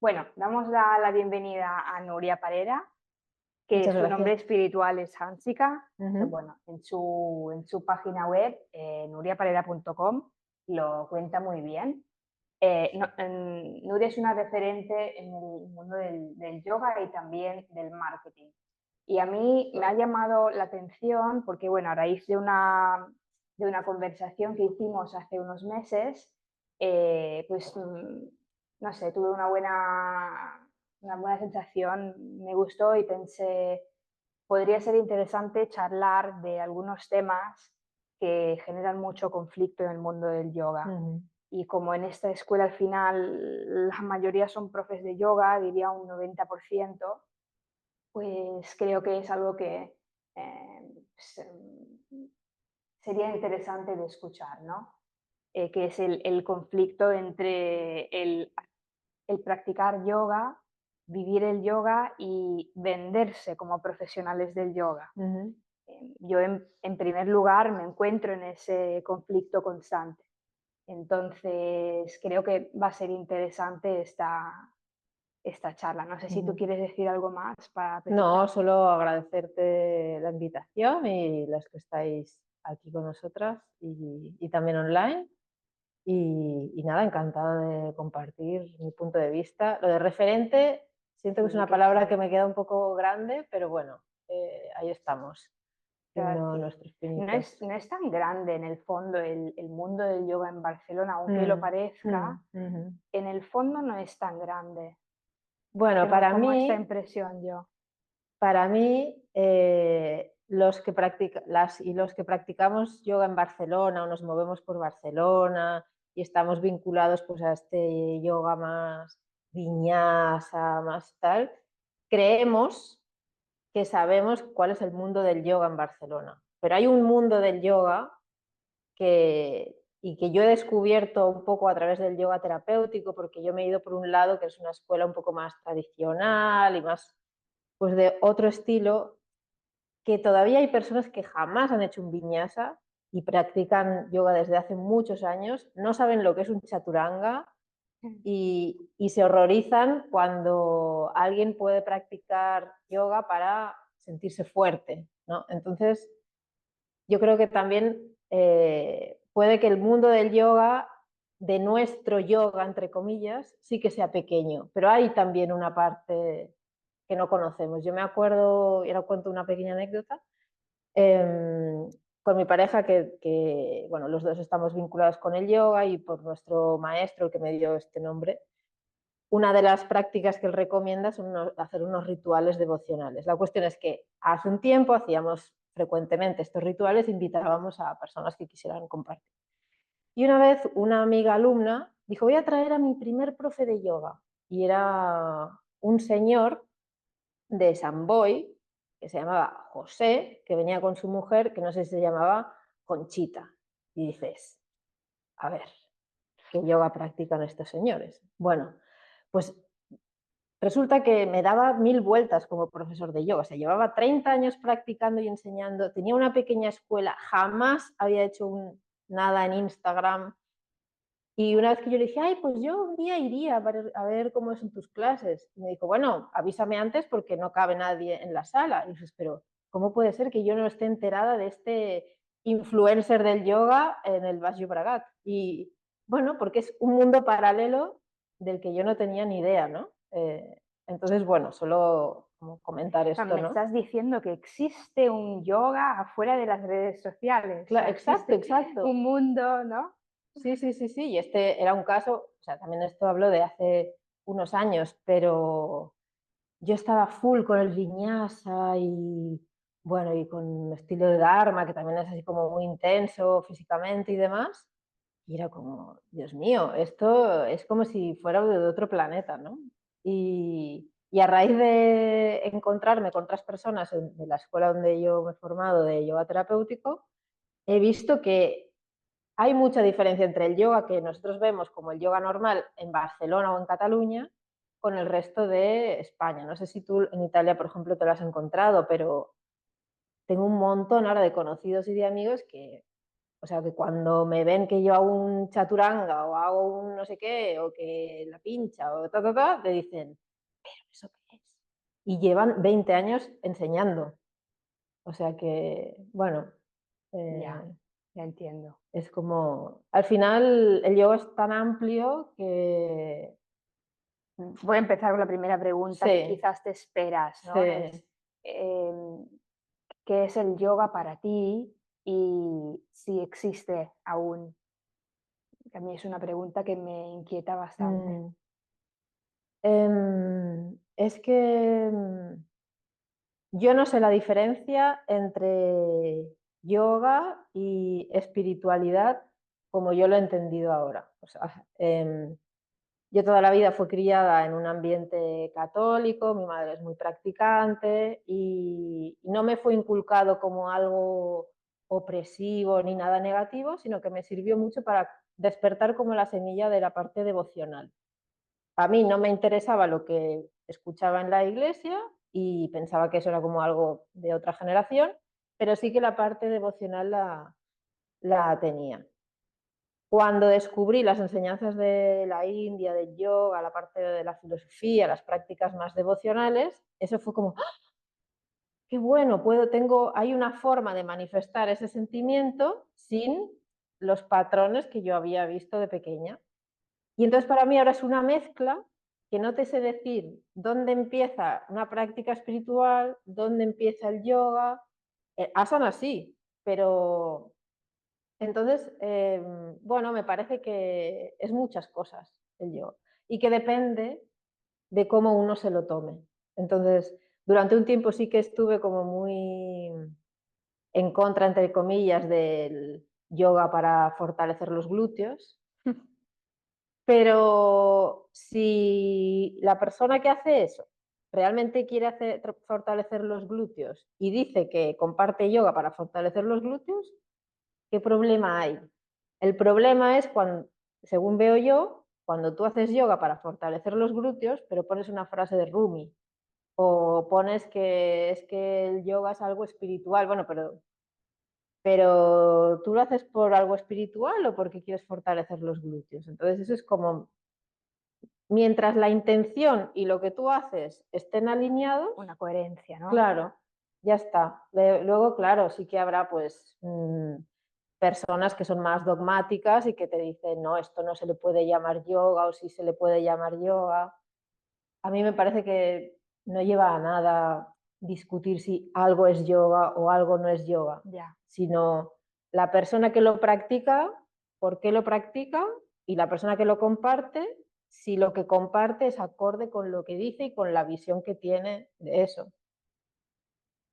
Bueno, damos la bienvenida a Nuria Parera, que Muchas su gracias. nombre espiritual es Hansika. Ujú. Bueno, en su página web, nuriaparera.com, lo cuenta muy bien. Nuria es una referente en el mundo del yoga y también del marketing. Y a mí me ha llamado la atención porque, bueno, a raíz de una conversación que hicimos hace unos meses, pues no sé, tuve una buena sensación, me gustó y pensé, podría ser interesante charlar de algunos temas que generan mucho conflicto en el mundo del yoga. Ujú. Y como en esta escuela al final la mayoría son profes de yoga, diría un 90%, pues creo que es algo que sería interesante de escuchar, ¿no? Que es el conflicto entre el practicar yoga, vivir el yoga y venderse como profesionales del yoga. Ujú. Yo en primer lugar me encuentro en ese conflicto constante. Entonces creo que va a ser interesante esta charla. No sé si tú Ujú. quieres decir algo más para No, presentar. solo agradecerte la invitación y los que estáis aquí con nosotras y también online. Y nada, encantada de compartir mi punto de vista. Lo de referente, siento que es Sí, una qué palabra que chulo. me queda un poco grande, pero bueno, ahí estamos, Te iba a haciendo decir, nuestros no pinitos. es, no es tan grande en el fondo el mundo del yoga en Barcelona, aunque lo Mm, parezca, ujú. en el fondo no es tan grande. Bueno, Tengo como esta impresión yo. para mí, los que practicamos yoga en Barcelona o nos movemos por Barcelona y estamos vinculados pues, a este yoga más viñasa, más tal, creemos que sabemos cuál es el mundo del yoga en Barcelona. Pero hay un mundo del yoga y que yo he descubierto un poco a través del yoga terapéutico, porque yo me he ido por un lado que es una escuela un poco más tradicional y más pues de otro estilo, que todavía hay personas que jamás han hecho un vinyasa y practican yoga desde hace muchos años, no saben lo que es un chaturanga y se horrorizan cuando alguien puede practicar yoga para sentirse fuerte, ¿no? Entonces, yo creo que también puede que el mundo del yoga, de nuestro yoga, entre comillas, sí que sea pequeño, pero hay también una parte que no conocemos. Yo me acuerdo, y ahora cuento una pequeña anécdota, eh, con mi pareja, bueno, los dos estamos vinculados con el yoga y por nuestro maestro, el que me dio este nombre, una de las prácticas que él recomienda son hacer unos rituales devocionales. La cuestión es que hace un tiempo hacíamos frecuentemente estos rituales, invitábamos a personas que quisieran compartir. Y una vez una amiga alumna dijo, voy a traer a mi primer profe de yoga. Y era un señor de San Boy, que se llamaba José, que venía con su mujer, que no sé si se llamaba Conchita. Y dices, a ver, ¿qué yoga practican estos señores? Bueno, pues resulta que me daba 1000 vueltas como profesor de yoga. O sea, llevaba 30 años practicando y enseñando, tenía una pequeña escuela, jamás había hecho nada en Instagram. Y una vez que yo le dije, ay, pues yo un día iría a ver cómo son tus clases. Y me dijo, bueno, avísame antes porque no cabe nadie en la sala. Y dices, pero ¿cómo puede ser que yo no esté enterada de este influencer del yoga en el Baix Llobregat? Y bueno, porque es un mundo paralelo del que yo no tenía ni idea, ¿no? Entonces, bueno, solo como comentar O sea, esto, me ¿no? estás diciendo que existe un yoga afuera de las redes sociales. O sea, Exacto, existe exacto. un mundo, ¿no? Sí, sí, sí, sí. Y este era un caso, o sea, también esto hablo de hace unos años, pero yo estaba full con el viñasa y bueno, y con el estilo de Dharma, que también es así como muy intenso físicamente y demás. Y era como, Dios mío, esto es como si fuera de otro planeta, ¿no? Y a raíz de encontrarme con otras personas de la escuela donde yo me he formado de yoga terapéutico, he visto que hay mucha diferencia entre el yoga que nosotros vemos como el yoga normal en Barcelona o en Cataluña con el resto de España. No sé si tú en Italia, por ejemplo, te lo has encontrado, pero tengo un montón ahora de conocidos y de amigos que, O sea, que cuando me ven que yo hago un chaturanga o hago un no sé qué, o que la pincha o me dicen, ¿pero eso qué es? Y llevan 20 años enseñando. O sea que, bueno, Ya, ya entiendo. es como, al final el yoga es tan amplio que Voy a empezar con la primera pregunta que sí, quizás te esperas, ¿no? sí. Es, em, ¿qué es el yoga para ti y si existe aún? Que a mí es una pregunta que me inquieta bastante. Mm. Es que yo no sé la diferencia entre yoga y espiritualidad como yo lo he entendido ahora. O sea, yo toda la vida fui criada en un ambiente católico, mi madre es muy practicante y no me fue inculcado como algo opresivo ni nada negativo, sino que me sirvió mucho para despertar como la semilla de la parte devocional. A mí no me interesaba lo que escuchaba en la iglesia y pensaba que eso era como algo de otra generación, pero sí que la parte devocional la tenía. Cuando descubrí las enseñanzas de la India, del yoga, la parte de la filosofía, las prácticas más devocionales, eso fue como, ¡ah! Qué bueno, hay una forma de manifestar ese sentimiento sin los patrones que yo había visto de pequeña. Y entonces para mí ahora es una mezcla que no te sé decir dónde empieza una práctica espiritual, dónde empieza el yoga. Asana sí, pero entonces, bueno, me parece que es muchas cosas el yoga y que depende de cómo uno se lo tome. Entonces, durante un tiempo sí que estuve como muy en contra, entre comillas, del yoga para fortalecer los glúteos, pero si la persona que hace eso realmente quiere fortalecer los glúteos y dice que comparte yoga para fortalecer los glúteos, ¿qué problema hay? El problema es cuando, según veo yo, cuando tú haces yoga para fortalecer los glúteos, pero pones una frase de Rumi o pones que es que el yoga es algo espiritual, bueno, pero ¿tú lo haces por algo espiritual o porque quieres fortalecer los glúteos? Entonces eso es como, mientras la intención y lo que tú haces estén alineados, Una coherencia, ¿no? claro, ya está. Luego, claro, sí que habrá pues personas que son más dogmáticas y que te dicen, no, esto no se le puede llamar yoga o sí se le puede llamar yoga. A mí me parece que no lleva a nada discutir si algo es yoga o algo no es yoga, Ya. sino la persona que lo practica, por qué lo practica, y la persona que lo comparte, si lo que comparte es acorde con lo que dice y con la visión que tiene de eso.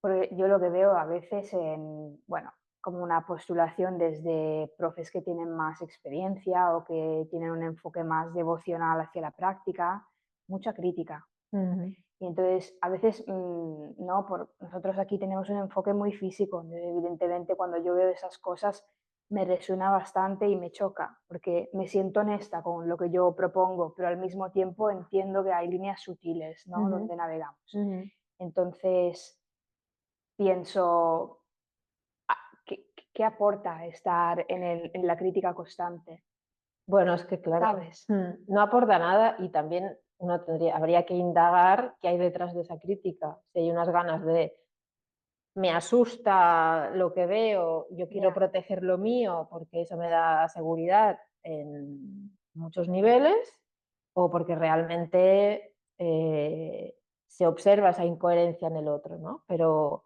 Porque yo lo que veo a veces en, bueno, como una postulación desde profes que tienen más experiencia o que tienen un enfoque más devocional hacia la práctica, mucha crítica. Uh -huh. Y entonces, a veces, no, nosotros aquí tenemos un enfoque muy físico. Evidentemente, cuando yo veo esas cosas, me resuena bastante y me choca, porque me siento honesta con lo que yo propongo, pero al mismo tiempo entiendo que hay líneas sutiles, Uh ¿no? -huh. Donde navegamos. Uh -huh. Entonces, pienso, ¿qué aporta estar en la crítica constante? Bueno, es que claro, ¿Sabes? no aporta nada y también habría que indagar qué hay detrás de esa crítica. Si hay unas ganas de, me asusta lo que veo, yo quiero Ya. proteger lo mío porque eso me da seguridad en muchos niveles, o porque realmente se observa esa incoherencia en el otro, ¿no? Pero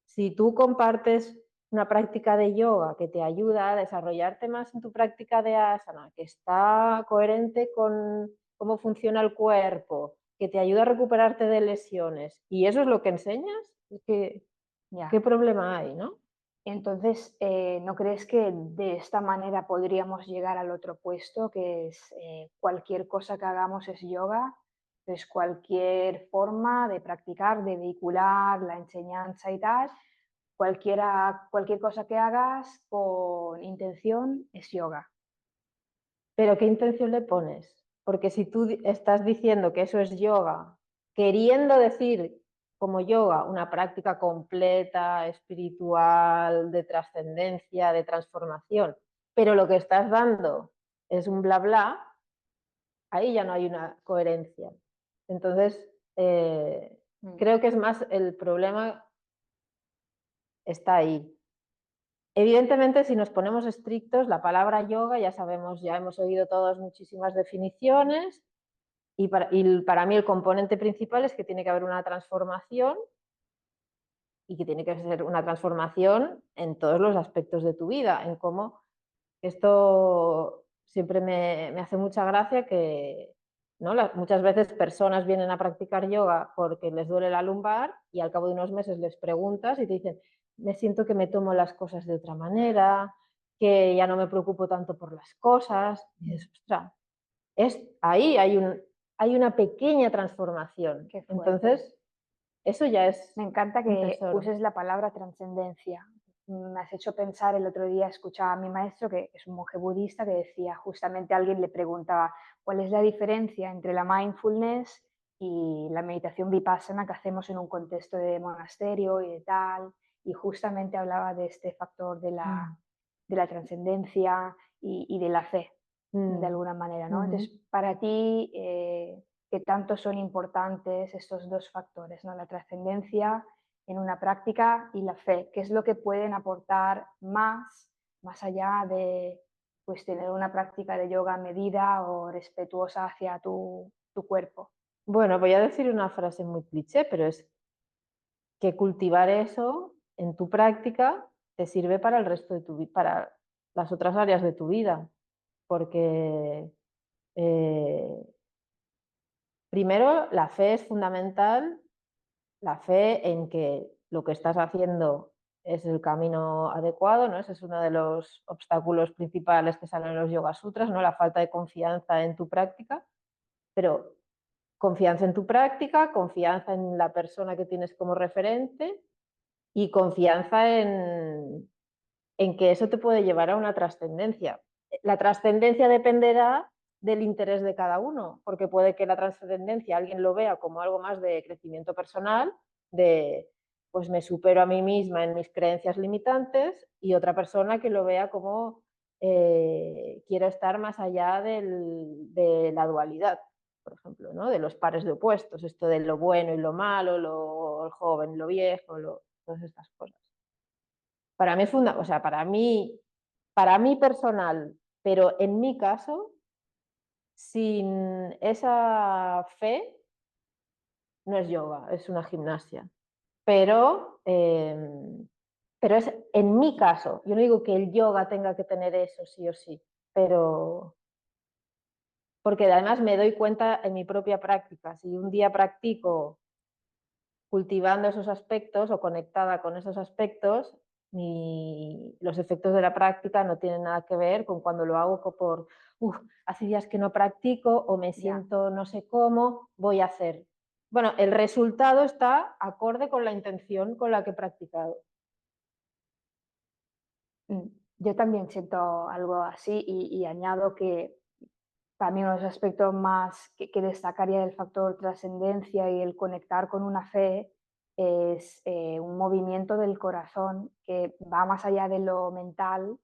si tú compartes una práctica de yoga que te ayuda a desarrollarte más en tu práctica de asana, que está coherente con cómo funciona el cuerpo, que te ayuda a recuperarte de lesiones, y eso es lo que enseñas, es que, ¿qué Ya. problema hay, no? Entonces, ¿no crees que de esta manera podríamos llegar al otro puesto, que es cualquier cosa que hagamos es yoga? Entonces, cualquier forma de practicar, de vehicular la enseñanza y tal, cualquier cosa que hagas con intención es yoga. Pero ¿qué intención le pones? Porque si tú estás diciendo que eso es yoga, queriendo decir como yoga una práctica completa, espiritual, de trascendencia, de transformación, pero lo que estás dando es un bla bla, ahí ya no hay una coherencia. Entonces, creo que es más el problema está ahí. Evidentemente, si nos ponemos estrictos, la palabra yoga ya sabemos, ya hemos oído todas muchísimas definiciones y para mí el componente principal es que tiene que haber una transformación y que tiene que ser una transformación en todos los aspectos de tu vida, en cómo esto siempre me hace mucha gracia que ¿no? Muchas veces personas vienen a practicar yoga porque les duele la lumbar y al cabo de unos meses les preguntas y te dicen, me siento que me tomo las cosas de otra manera, que ya no me preocupo tanto por las cosas. Y dices, ostras, ahí hay una pequeña transformación. Entonces, eso ya es me encanta un que tesoro. uses la palabra trascendencia. Me has hecho pensar, el otro día escuchaba a mi maestro, que es un monje budista, que decía, justamente alguien le preguntaba, ¿cuál es la diferencia entre la mindfulness y la meditación vipassana que hacemos en un contexto de monasterio y de tal? Y justamente hablaba de este factor de la trascendencia y de la fe, de alguna manera, ¿no? Entonces, para ti, ¿qué tanto son importantes estos dos factores, ¿no? La trascendencia en una práctica y la fe? ¿Qué es lo que pueden aportar más allá de pues, tener una práctica de yoga medida o respetuosa hacia tu cuerpo? Bueno, voy a decir una frase muy cliché, pero es que cultivar eso en tu práctica te sirve para el resto de tu vida, para las otras áreas de tu vida, porque primero la fe es fundamental, la fe en que lo que estás haciendo es el camino adecuado, ¿no? Ese es uno de los obstáculos principales que salen en los Yoga Sutras, ¿no? La falta de confianza en tu práctica, pero confianza en tu práctica, confianza en la persona que tienes como referente y confianza en que eso te puede llevar a una trascendencia. La trascendencia dependerá del interés de cada uno, porque puede que la trascendencia alguien lo vea como algo más de crecimiento personal, de pues me supero a mí misma en mis creencias limitantes, y otra persona que lo vea como quiero estar más allá de la dualidad, por ejemplo, ¿no? De los pares de opuestos, esto de lo bueno y lo malo, lo joven y lo viejo, todas estas cosas. Para mí es o sea, para mí personal, pero en mi caso, sin esa fe, no es yoga, es una gimnasia. Pero, pero es en mi caso. Yo no digo que el yoga tenga que tener eso sí o sí, pero porque además me doy cuenta en mi propia práctica. Si un día practico cultivando esos aspectos o conectada con esos aspectos, los efectos de la práctica no tienen nada que ver con cuando lo hago por, hace días que no practico o me siento no sé cómo, voy a hacer. Bueno, el resultado está acorde con la intención con la que he practicado. Yo también siento algo así y añado que para mí uno de los aspectos más que destacaría del factor trascendencia y el conectar con una fe es un movimiento del corazón que va más allá de lo mental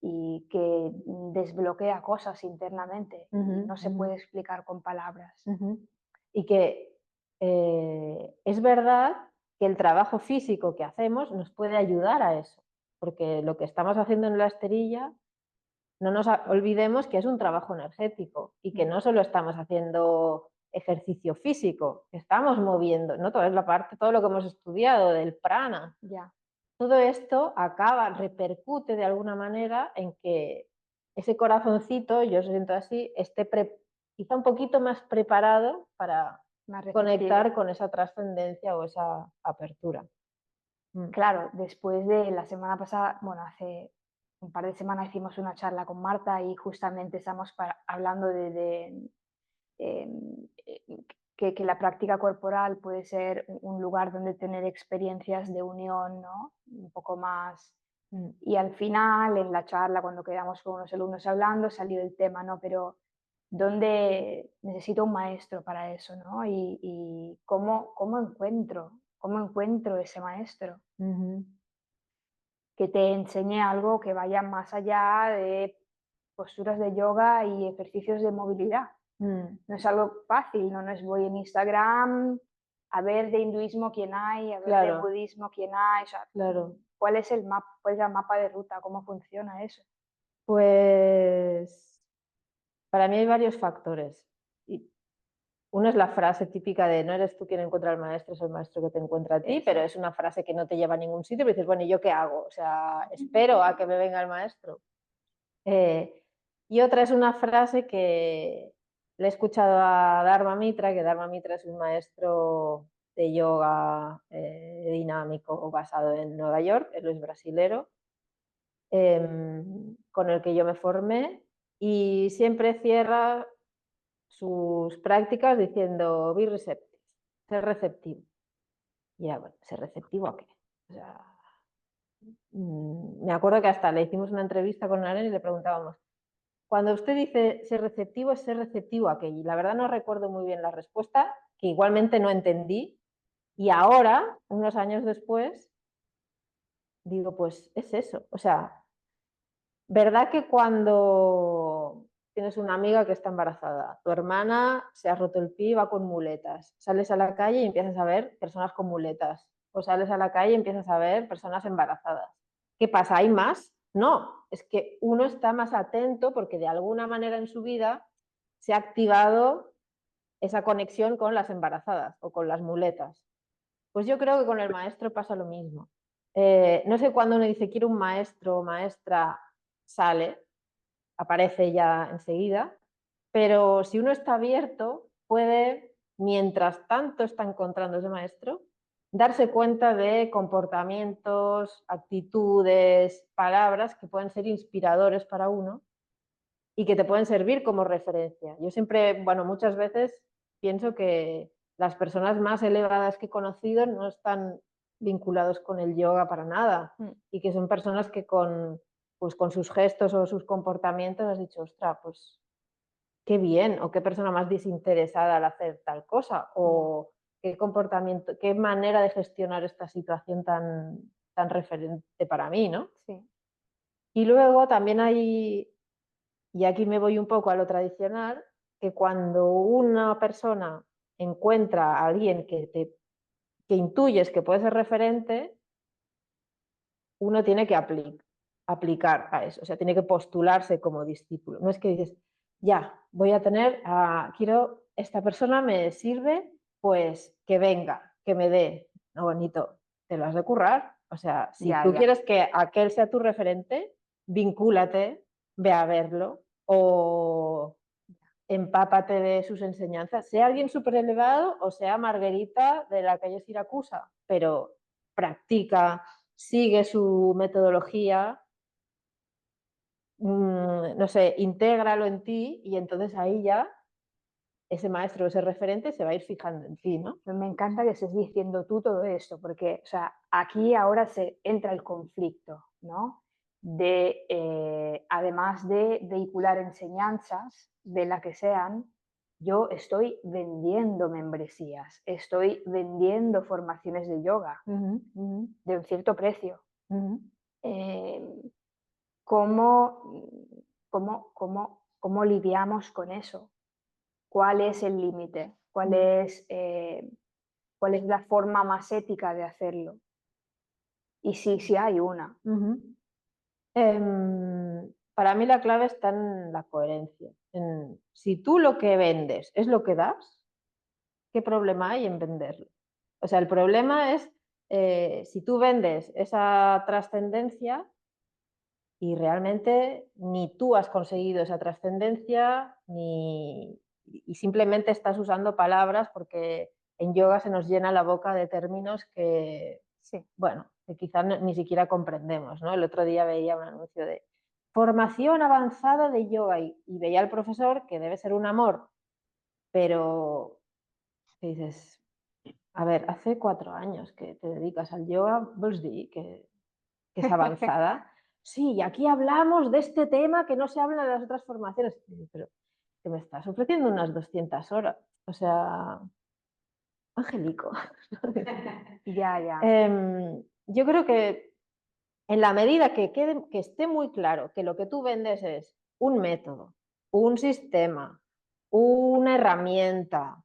y que desbloquea cosas internamente y no se puede explicar con palabras. Y que es verdad que el trabajo físico que hacemos nos puede ayudar a eso, porque lo que estamos haciendo en la esterilla, no nos olvidemos que es un trabajo energético y que no solo estamos haciendo ejercicio físico, estamos moviendo, ¿no? Toda es la parte, todo lo que hemos estudiado del prana. Ya. Todo esto repercute de alguna manera en que ese corazoncito, yo siento así, esté quizá un poquito más preparado para conectar con esa trascendencia o esa apertura. Claro, después de la semana pasada, bueno, hace un par de semanas hicimos una charla con Marta y justamente estamos hablando em, eh, que la práctica corporal puede ser un lugar donde tener experiencias de unión, ¿no? Un poco más. Y al final, en la charla, cuando quedamos con unos alumnos hablando, salió el tema, ¿no? Pero ¿dónde necesito un maestro para eso, ¿no? Y cómo encuentro ¿Cómo encuentro ese maestro Ujú. que te enseñe algo que vaya más allá de posturas de yoga y ejercicios de movilidad? Mm, No es algo fácil, no es voy en Instagram a ver de hinduismo quién hay, a ver de claro, budismo quién hay, o sea, claro. ¿cuál es el mapa, cuál es el mapa de ruta? ¿Cómo funciona eso? Pues para mí hay varios factores. Y uno es la frase típica de no eres tú quien encuentra al maestro, es el maestro que te encuentra a ti, pero Eso. es una frase que no te lleva a ningún sitio, pero dices, bueno, ¿y yo qué hago? O sea, espero a que me venga el maestro. Y otra es una frase que le he escuchado a Dharma Mitra, que Dharma Mitra es un maestro de yoga dinámico basado en Nueva York, él es brasilero, con el que yo me formé, y siempre cierra sus prácticas diciendo be receptive, ser receptivo. Y ya, bueno, ¿ser receptivo a qué? O sea, me acuerdo que hasta le hicimos una entrevista con Aren y le preguntábamos, cuando usted dice ser receptivo, ¿es ser receptivo a qué? Y la verdad no recuerdo muy bien la respuesta, que igualmente no entendí. Y ahora, unos años después, digo, pues es eso. O sea, ¿verdad que cuando tienes una amiga que está embarazada, tu hermana se ha roto el pie y va con muletas, sales a la calle y empiezas a ver personas con muletas, o sales a la calle y empiezas a ver personas embarazadas? ¿Qué pasa? ¿Hay más? No, es que uno está más atento porque de alguna manera en su vida se ha activado esa conexión con las embarazadas o con las muletas. Pues yo creo que con el maestro pasa lo mismo. No sé cuándo uno dice quiero un maestro o maestra, sale, aparece ya enseguida, pero si uno está abierto, puede, mientras tanto está encontrando ese maestro, darse cuenta de comportamientos, actitudes, palabras que pueden ser inspiradores para uno y que te pueden servir como referencia. Yo siempre, bueno, muchas veces pienso que las personas más elevadas que he conocido no están vinculados con el yoga para nada y que son personas que pues con sus gestos o sus comportamientos has dicho, ostras, pues qué bien, o qué persona más desinteresada al hacer tal cosa, o qué comportamiento, qué manera de gestionar esta situación tan referente para mí, ¿no? Sí. Y luego también hay, y aquí me voy un poco a lo tradicional, que cuando una persona encuentra a alguien que intuyes que puede ser referente, uno tiene que aplicar a eso, o sea, tiene que postularse como discípulo. No es que dices, ya, voy a tener, quiero, esta persona me sirve, pues que venga, que me dé. No, bonito, te lo has de currar. O sea, si Ya, tú ya. quieres que aquel sea tu referente, vincúlate, ve a verlo o empápate de sus enseñanzas, sea alguien súper elevado o sea Margarita de la calle Siracusa, pero practica, sigue su metodología, no sé, intégralo en ti y entonces ahí ya ese maestro, ese referente se va a ir fijando en ti, ¿no? Me encanta que estés diciendo tú todo esto, porque, o sea, aquí ahora se entra el conflicto, ¿no? De, además de vehicular enseñanzas, de la que sean, yo estoy vendiendo membresías, estoy vendiendo formaciones de yoga de un cierto precio. Eh, ¿cómo, cómo lidiamos con eso? ¿Cuál es el límite? ¿Cuál es la forma más ética de hacerlo? Y sí hay una. Para mí la clave está en la coherencia. Si tú lo que vendes es lo que das, ¿qué problema hay en venderlo? O sea, el problema es si tú vendes esa trascendencia y realmente ni tú has conseguido esa trascendencia y simplemente estás usando palabras porque en yoga se nos llena la boca de términos que, Sí. bueno, que quizás ni siquiera comprendemos, ¿no? El otro día veía un anuncio de formación avanzada de yoga y veía al profesor, que debe ser un amor, pero dices, a ver, hace 4 años que te dedicas al yoga, vols dir que es avanzada. Sí, y aquí hablamos de este tema que no se habla de las otras formaciones. Pero que me estás ofreciendo unas 200 horas. O sea, angélico. Ya. Yo creo que en la medida que esté muy claro que lo que tú vendes es un método, un sistema, una herramienta,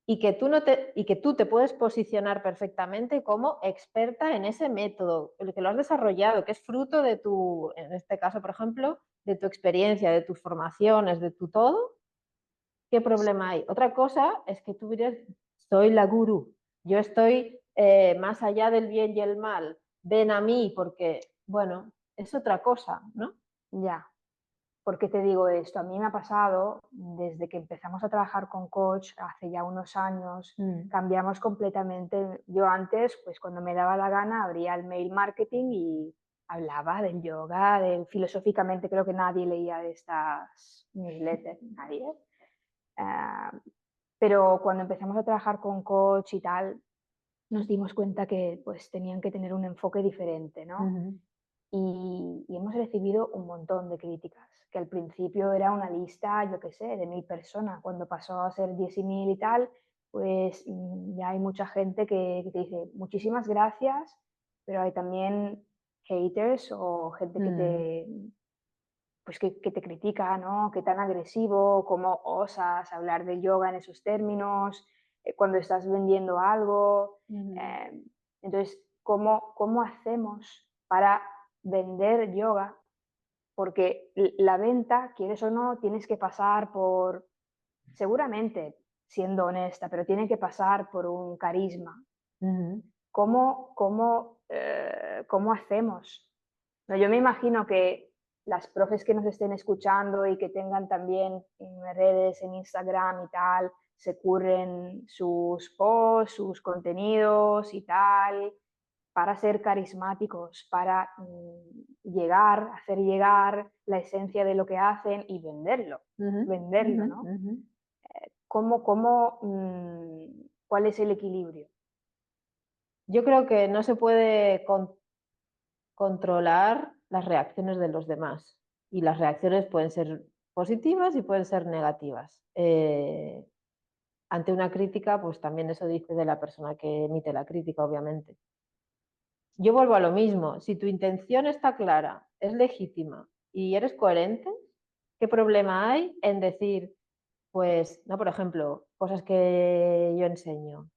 y que tú te puedes posicionar perfectamente como experta en ese método, el que lo has desarrollado, que es fruto de tu, en este caso, por ejemplo, de tu experiencia, de tus formaciones, de tu todo, ¿qué problema hay? Otra cosa es que tú dirías, soy la gurú, yo estoy más allá del bien y el mal, ven a mí porque, bueno, es otra cosa, ¿no? Ya. ¿Por qué te digo esto? A mí me ha pasado desde que empezamos a trabajar con coach hace ya unos años, cambiamos completamente. Yo antes, pues cuando me daba la gana, abría el mail marketing y hablaba del yoga, filosóficamente creo que nadie leía de estas newsletters, nadie. Ah, pero cuando empezamos a trabajar con coach y tal, nos dimos cuenta que pues tenían que tener un enfoque diferente, ¿no? Y hemos recibido un montón de críticas, que al principio era una lista, yo qué sé, de 1000 personas, cuando pasó a ser 10.000 y tal, pues ya hay mucha gente que te dice muchísimas gracias, pero hay también haters o gente que te, pues que te critica, ¿no? Qué tan agresivo, cómo osas hablar de yoga en esos términos, cuando estás vendiendo algo. Entonces, ¿cómo hacemos para vender yoga? Porque la venta, quieres o no, tienes que pasar por, seguramente, siendo honesta, pero tiene que pasar por un carisma. ¿Cómo hacemos? No, yo me imagino que las profes que nos estén escuchando y que tengan también en redes, en Instagram y tal, se curren sus posts, sus contenidos y tal, para ser carismáticos, para hacer llegar la esencia de lo que hacen y venderlo, ¿no? ¿Cuál es el equilibrio? Yo creo que no se puede controlar las reacciones de los demás y las reacciones pueden ser positivas y pueden ser negativas. Ante una crítica, pues también eso dice de la persona que emite la crítica, obviamente. Yo vuelvo a lo mismo, si tu intención está clara, es legítima y eres coherente, ¿qué problema hay en decir, pues, no, por ejemplo, cosas que yo enseño?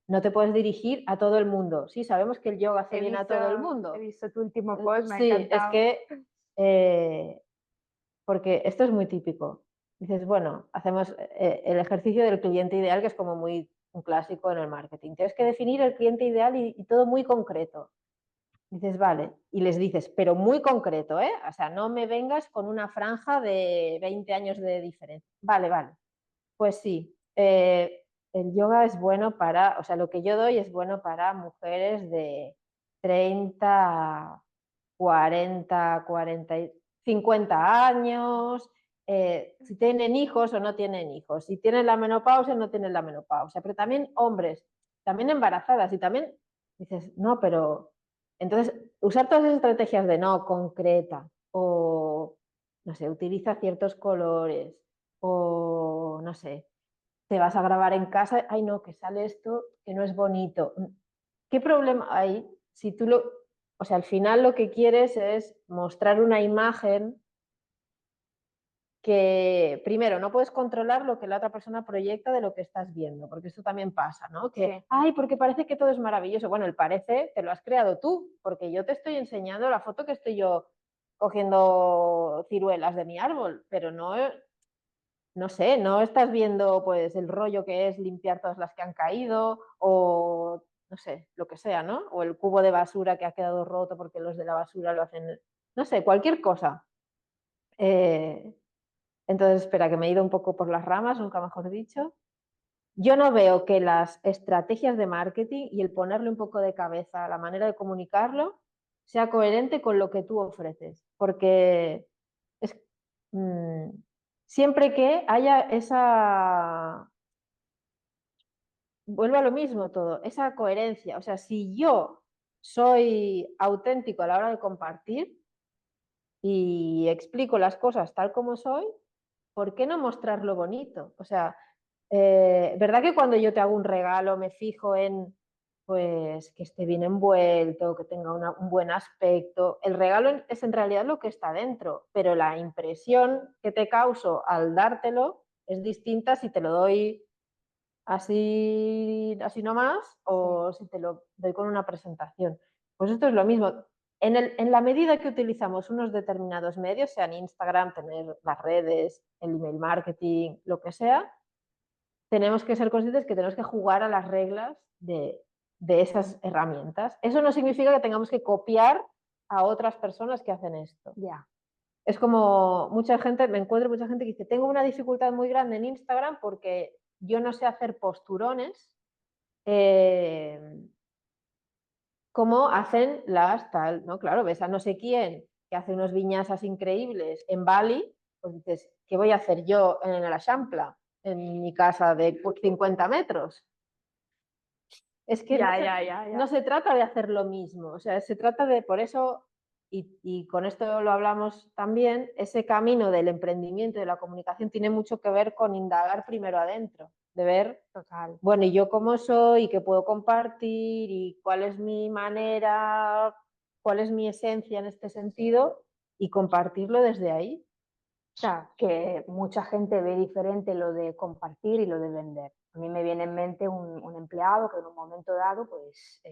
No te puedes dirigir a todo el mundo. Sí, sabemos que el yoga hace bien a todo el He mundo. visto tu último post, me ha Sí, es encantado. que, porque esto es muy típico. Dices, bueno, hacemos el ejercicio del cliente ideal, que es como muy un clásico en el marketing. Tienes que definir el cliente ideal y todo muy concreto. Dices, vale, y les dices, pero muy concreto, ¿eh? O sea, no me vengas con una franja de 20 años de diferencia. Vale. Pues sí, el yoga es bueno para, o sea, lo que yo doy es bueno para mujeres de 30, 40, 40, 50 años, si tienen hijos o no tienen hijos, si tienen la menopausia o no tienen la menopausia, pero también hombres, también embarazadas y también dices, no, pero entonces usar todas esas estrategias de no concreta o, no sé, utiliza ciertos colores o, no sé, te vas a grabar en casa, ay no, que sale esto que no es bonito. ¿Qué problema hay si tú lo, o sea, al final lo que quieres es mostrar una imagen que, primero, no puedes controlar lo que la otra persona proyecta de lo que estás viendo, porque esto también pasa, ¿no? Que, Sí. ay, porque parece que todo es maravilloso. Bueno, el parece te lo has creado tú, porque yo te estoy enseñando la foto que estoy yo cogiendo ciruelas de mi árbol, pero no sé, no estás viendo pues el rollo que es limpiar todas las que han caído o no sé, lo que sea, ¿no? O el cubo de basura que ha quedado roto porque los de la basura lo hacen, no sé, cualquier cosa. Eh, entonces, espera, que me he ido un poco por las ramas, nunca mejor dicho. Yo no veo que las estrategias de marketing y el ponerle un poco de cabeza a la manera de comunicarlo sea coherente con lo que tú ofreces, porque es, mmm, siempre que haya esa, vuelvo a lo mismo todo, esa coherencia, o sea, si yo soy auténtico a la hora de compartir y explico las cosas tal como soy, ¿por qué no mostrarlo bonito? O sea, ¿Verdad que cuando yo te hago un regalo me fijo en pues que esté bien envuelto, que tenga un buen aspecto? El regalo es en realidad lo que está dentro, pero la impresión que te causo al dártelo es distinta si te lo doy así nomás o si te lo doy con una presentación. Pues esto es lo mismo. En la medida que utilizamos unos determinados medios, sean Instagram, tener las redes, el email marketing, lo que sea, tenemos que ser conscientes que tenemos que jugar a las reglas de esas herramientas. Eso no significa que tengamos que copiar a otras personas que hacen esto. Ya. Es como mucha gente, me encuentro mucha gente que dice, tengo una dificultad muy grande en Instagram porque yo no sé hacer posturones como hacen las tal, ¿no? Claro, ves a no sé quién que hace unos viñasas increíbles en Bali, pues dices, ¿qué voy a hacer yo en la Champla, en mi casa de 50 metros? Es que no se trata de hacer lo mismo, o sea, se trata de, por eso, y con esto lo hablamos también, ese camino del emprendimiento y de la comunicación tiene mucho que ver con indagar primero adentro, de ver, Total. bueno, ¿y yo cómo soy? ¿Y qué puedo compartir? ¿Y cuál es mi manera? ¿Cuál es mi esencia en este sentido? Y compartirlo desde ahí. O sea, que mucha gente ve diferente lo de compartir y lo de vender. A mí me viene en mente un empleado que en un momento dado pues,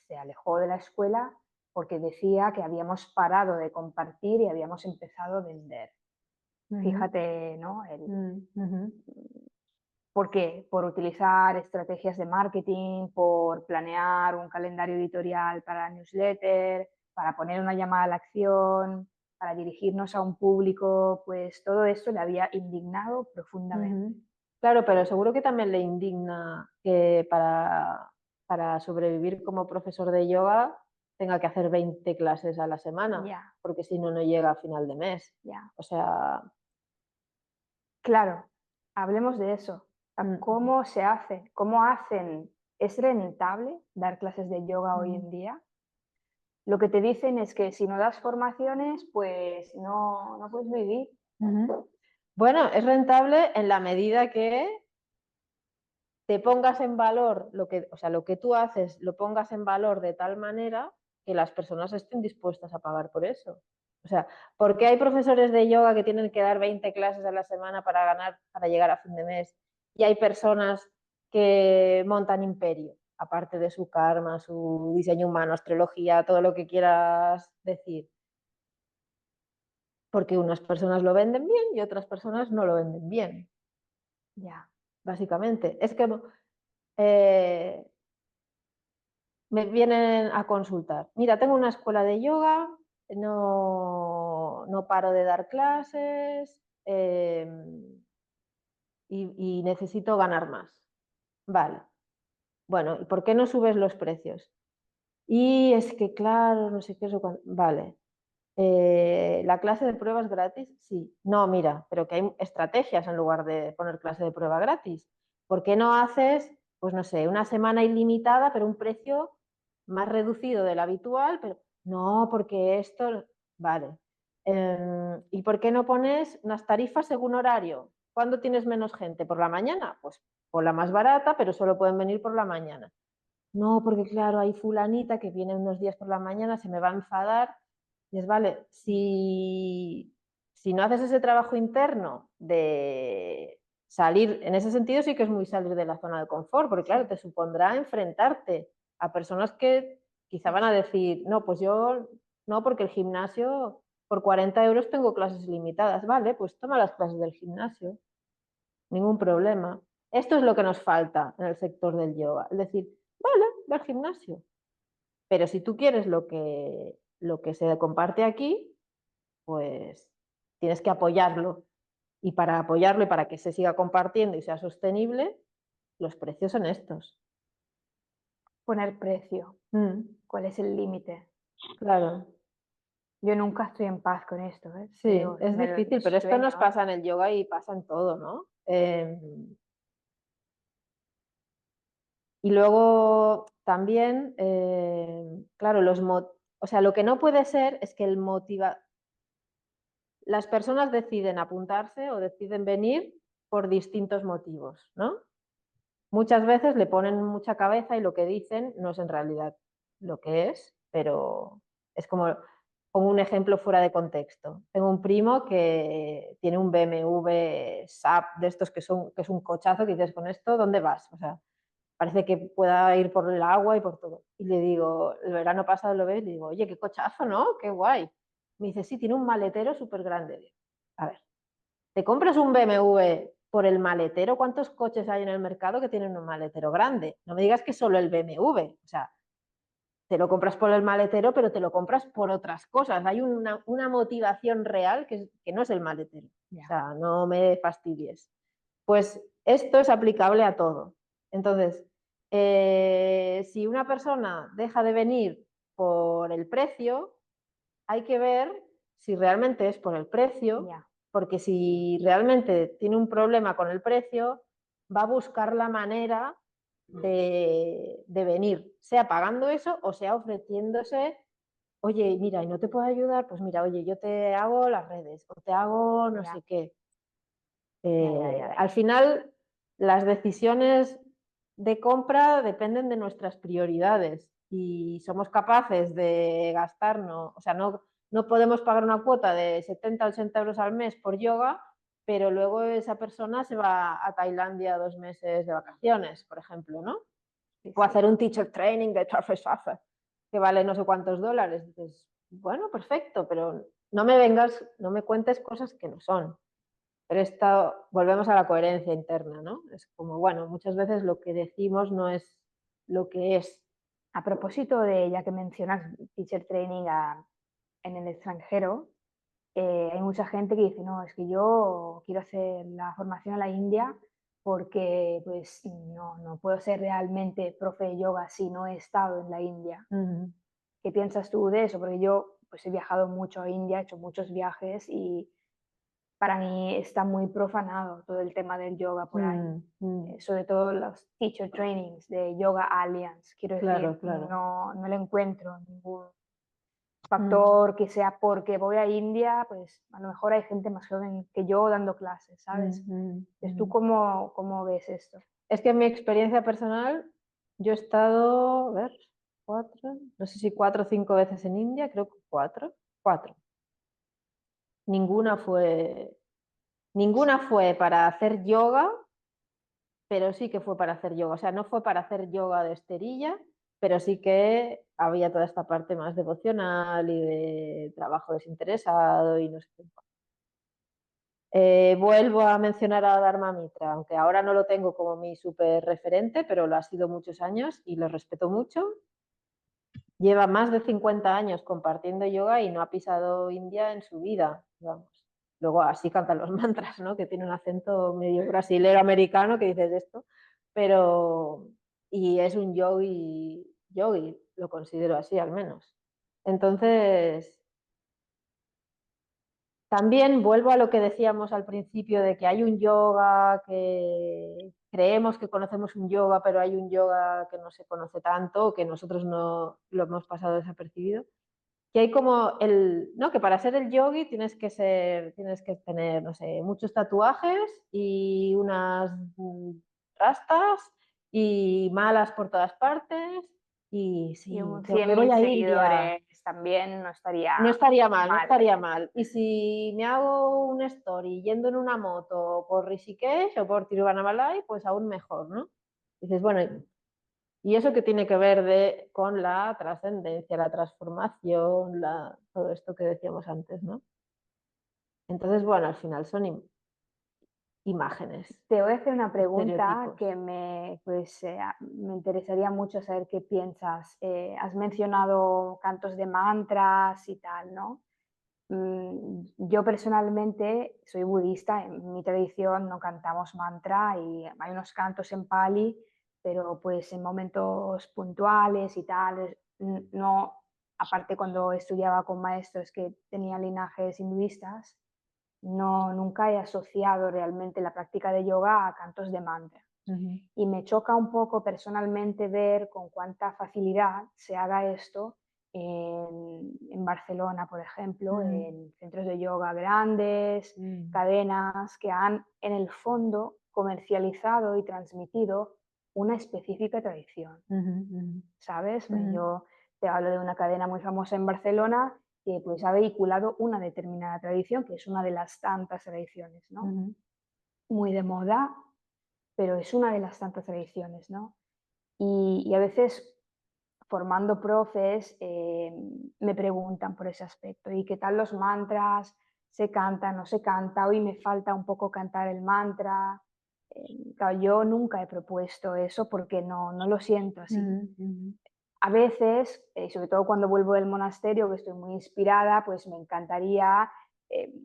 se alejó de la escuela porque decía que habíamos parado de compartir y habíamos empezado a vender. Fíjate, ¿no? ¿Por qué? Por utilizar estrategias de marketing, por planear un calendario editorial para newsletter, para poner una llamada a la acción, para dirigirnos a un público, pues todo eso le había indignado profundamente. Claro, pero seguro que también le indigna que para sobrevivir como profesor de yoga tenga que hacer 20 clases a la semana, Ya, porque si no, no llega a final de mes. ya. O sea, Claro, hablemos de eso. ¿Cómo se hace? ¿Cómo hacen? ¿Es rentable dar clases de yoga hoy en día? Lo que te dicen es que si no das formaciones, pues no puedes vivir. bueno, es rentable en la medida que te pongas en valor o sea, lo que tú haces, lo pongas en valor de tal manera que las personas estén dispuestas a pagar por eso. O sea, ¿por qué hay profesores de yoga que tienen que dar 20 clases a la semana para llegar a fin de mes? Y hay personas que montan imperio, aparte de su karma, su diseño humano, astrología, todo lo que quieras decir. Porque unas personas lo venden bien y otras personas no lo venden bien. Ya. Básicamente. Es que eh, me vienen a consultar. Mira, tengo una escuela de yoga, no paro de dar clases y necesito ganar más. Vale. Bueno, ¿y por qué no subes los precios? Y es que, claro, no sé qué, vale. ¿La clase de prueba es gratis? Sí. No, mira, pero que hay estrategias en lugar de poner clase de prueba gratis. ¿Por qué no haces, pues no sé, una semana ilimitada, pero un precio más reducido del habitual? Pero no, porque esto, vale. ¿Y por qué no pones unas tarifas según horario? ¿Cuándo tienes menos gente? ¿Por la mañana? Pues por la más barata, pero solo pueden venir por la mañana. No, porque claro, hay fulanita que viene unos días por la mañana, se me va a enfadar. Dices, vale, si no haces ese trabajo interno de salir, en ese sentido sí que es muy salir de la zona de confort, porque claro, te supondrá enfrentarte a personas que quizá van a decir, no, pues yo no, porque el gimnasio por 40 euros tengo clases limitadas. Vale, pues toma las clases del gimnasio, ningún problema. Esto es lo que nos falta en el sector del yoga, es decir, vale, ve al gimnasio. Pero si tú quieres lo que se comparte aquí, pues tienes que apoyarlo. Y para apoyarlo y para que se siga compartiendo y sea sostenible, los precios son estos. Poner precio. ¿Cuál es el límite? Claro, Yo nunca estoy en paz con esto, ¿eh? Te sí, digo, es difícil, pero esto nos pasa en el yoga y pasa en todo, ¿no? Y luego también, claro, o sea, lo que no puede ser es que las personas deciden apuntarse o deciden venir por distintos motivos, ¿no? muchas veces le ponen mucha cabeza y lo que dicen no es en realidad lo que es, pero es como, pongo un ejemplo fuera de contexto. Tengo un primo que tiene un BMW SAP de estos que es un cochazo, que dices, con esto, ¿dónde vas? O sea, parece que pueda ir por el agua y por todo. Y le digo, el verano pasado lo ves, le digo, oye, qué cochazo, ¿no? Qué guay. Me dice, sí, tiene un maletero súper grande. A ver, ¿te compras un BMW por el maletero? ¿Cuántos coches hay en el mercado que tienen un maletero grande? No me digas que solo el BMW. O sea, te lo compras por el maletero, pero te lo compras por otras cosas. Hay una motivación real que no es el maletero. O sea, no me fastidies. Pues esto es aplicable a todo. Entonces, si una persona deja de venir por el precio, hay que ver si realmente es por el precio, porque si realmente tiene un problema con el precio, va a buscar la manera de venir, sea pagando eso o sea ofreciéndose, oye, mira, y no te puedo ayudar, pues mira, oye, yo te hago las redes o te hago no sé qué. Al final, las decisiones de compra dependen de nuestras prioridades y somos capaces de gastarnos, o sea, no podemos pagar una cuota de 70 o 80 euros al mes por yoga, pero luego esa persona se va a Tailandia 2 meses de vacaciones, por ejemplo, ¿no? O hacer un teacher training de Turkish Fafa, que vale no sé cuántos dólares. Dices, bueno, perfecto, pero no me cuentes cosas que no son. Pero volvemos a la coherencia interna, ¿no? Es como, bueno, muchas veces lo que decimos no es lo que es. A propósito de, ya que mencionas teacher training en el extranjero, hay mucha gente que dice, no, es que yo quiero hacer la formación a la India porque pues no puedo ser realmente profe de yoga si no he estado en la India. ¿Qué piensas tú de eso? Porque yo pues he viajado mucho a India, he hecho muchos viajes y para mí está muy profanado todo el tema del yoga por ahí. Sobre todo los teacher trainings de Yoga Alliance. Quiero decir, Claro. no le encuentro ningún factor que sea porque voy a India, pues a lo mejor hay gente más joven que yo dando clases, ¿sabes? Entonces, ¿tú cómo ves esto? Es que en mi experiencia personal, yo he estado, a ver, no sé si 4 o 5 veces en India, creo que 4. Ninguna fue, ninguna fue para hacer yoga, pero sí que fue para hacer yoga. O sea, no fue para hacer yoga de esterilla, pero sí que había toda esta parte más devocional y de trabajo desinteresado y no sé qué. Vuelvo a mencionar a Dharma Mitra, aunque ahora no lo tengo como mi súper referente, pero lo ha sido muchos años y lo respeto mucho. Lleva más de 50 años compartiendo yoga y no ha pisado India en su vida, vamos. Luego así cantan los mantras, ¿no? Que tiene un acento medio brasilero americano que dices esto, pero y es un yogi, lo considero así al menos. Entonces, también vuelvo a lo que decíamos al principio de que hay un yoga, que creemos que conocemos un yoga, pero hay un yoga que no se conoce tanto, que nosotros no lo hemos pasado desapercibido. Que hay como ¿no? Que para ser el yogi tienes que tener, no sé, muchos tatuajes y unas rastas y malas por todas partes. Y Y sí, un me voy 100.000 a India. seguidores también no estaría No estaría mal, no mal. estaría mal. Y si me hago un story yendo en una moto por Rishikesh o por Tiruvannamalai, pues aún mejor, ¿no? Dices, bueno, ¿y eso qué tiene que ver con la trascendencia, la transformación, todo esto que decíamos antes, ¿no? Entonces, bueno, al final son imágenes, Te voy a hacer una pregunta estereotipos. que me interesaría mucho saber qué piensas. Has mencionado cantos de mantras y tal, ¿no? Yo personalmente soy budista, en mi tradición no cantamos mantra y hay unos cantos en Pali, pero pues en momentos puntuales y tal, no, aparte cuando estudiaba con maestros que tenían linajes hinduistas, no, nunca he asociado realmente la práctica de yoga a cantos de mantra. Y me choca un poco personalmente ver con cuánta facilidad se haga esto en Barcelona, por ejemplo, en centros de yoga grandes, cadenas que han en el fondo comercializado y transmitido una específica tradición, ¿sabes? Pues ujú, yo te hablo de una cadena muy famosa en Barcelona que pues ha vehiculado una determinada tradición, que es una de las tantas tradiciones, ¿no? ujú, Muy de moda, pero es una de las tantas tradiciones, ¿no? Y a veces formando profes me preguntan por ese aspecto, ¿y qué tal los mantras? ¿Se canta, no se canta? Hoy me falta un poco cantar el mantra. Claro, yo nunca he propuesto eso porque no lo siento así. ujú, ujú, A veces, sobre todo cuando vuelvo del monasterio, que estoy muy inspirada, pues me encantaría,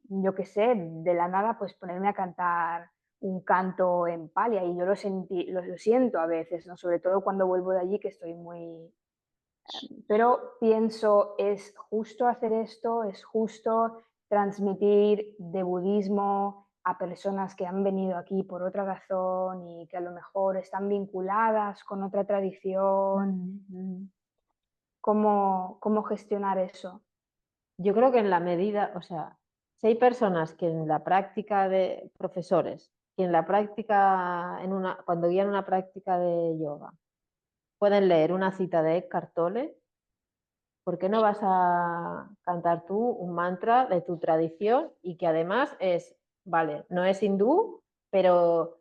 yo qué sé, de la nada, pues ponerme a cantar un canto en palia y yo lo siento a veces, ¿no? Sobre todo cuando vuelvo de allí que estoy muy... Pero pienso, ¿es justo hacer esto? ¿Es justo transmitir de budismo a personas que han venido aquí por otra razón y que a lo mejor están vinculadas con otra tradición? ujú. ¿Cómo gestionar eso? Yo creo que en la medida, o sea, si hay personas que en la práctica de profesores, que en la práctica, cuando guían una práctica de yoga, pueden leer una cita de Eckhart Tolle, ¿por qué no vas a cantar tú un mantra de tu tradición y que además es, vale, no es hindú, pero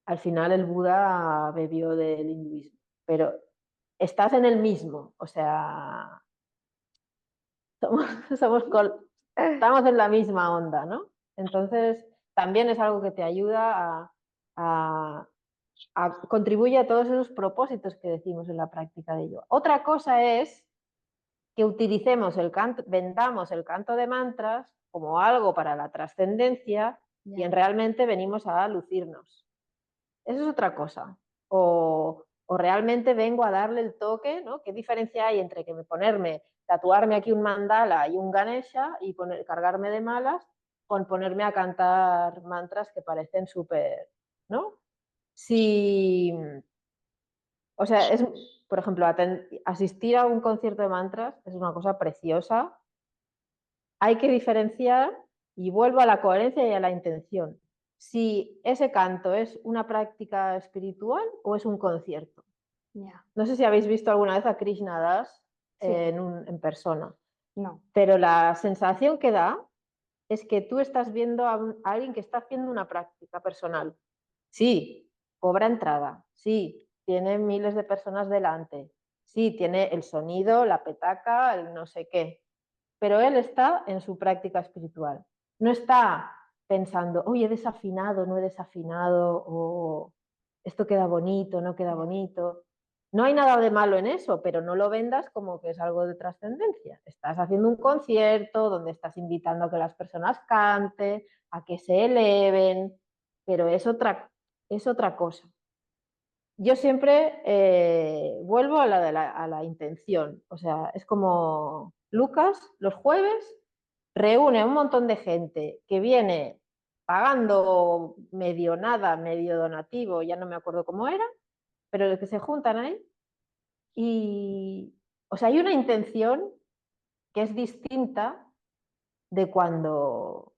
al final el Buda bebió del hinduismo, pero estás en el mismo, o sea, somos, somos estamos en la misma onda, ¿no? Entonces, también es algo que te ayuda a, contribuye a todos esos propósitos que decimos en la práctica de yoga. Otra cosa es que utilicemos el canto, vendamos el canto de mantras como algo para la trascendencia y en Ya, realmente venimos a lucirnos. Eso es otra cosa. O realmente vengo a darle el toque, ¿no? ¿Qué diferencia hay entre que tatuarme aquí un mandala y un Ganesha y cargarme de malas con ponerme a cantar mantras que parecen súper, ¿no? Si, o sea, por ejemplo, asistir a un concierto de mantras es una cosa preciosa. Hay que diferenciar y vuelvo a la coherencia y a la intención. Si ese canto es una práctica espiritual o es un concierto. ya. No sé si habéis visto alguna vez a Krishna Das Sí, en persona, no. pero la sensación que da es que tú estás viendo a alguien que está haciendo una práctica personal. Sí, cobra entrada, sí, tiene miles de personas delante, sí, tiene el sonido, la petaca, el no sé qué, pero él está en su práctica espiritual. No está pensando, oye, he desafinado, no he desafinado, o esto queda bonito, no queda Ya, bonito. No hay nada de malo en eso, pero no lo vendas como que es algo de trascendencia. Estás haciendo un concierto donde estás invitando a que las personas canten, a que se eleven, pero es otra cosa. Yo siempre vuelvo a a la intención. O sea, es como Lucas los jueves reúne a un montón de gente que viene pagando medio nada, medio donativo, ya no me acuerdo cómo era, pero los que se juntan ahí y, o sea, hay una intención que es distinta de cuando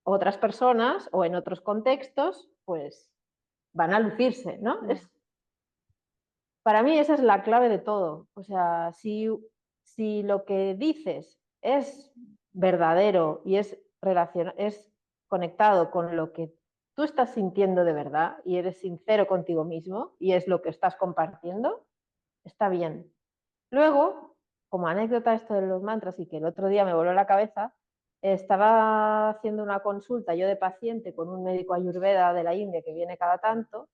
otras personas o en otros contextos, pues van a lucirse, ¿no? ya, Para mí esa es la clave de todo. O sea, si lo que dices es verdadero y es conectado con lo que tú estás sintiendo de verdad y eres sincero contigo mismo y es lo que estás compartiendo, está bien. Luego, como anécdota esto de los mantras y que el otro día me voló la cabeza, estaba haciendo una consulta yo de paciente con un médico ayurveda de la India que viene cada tanto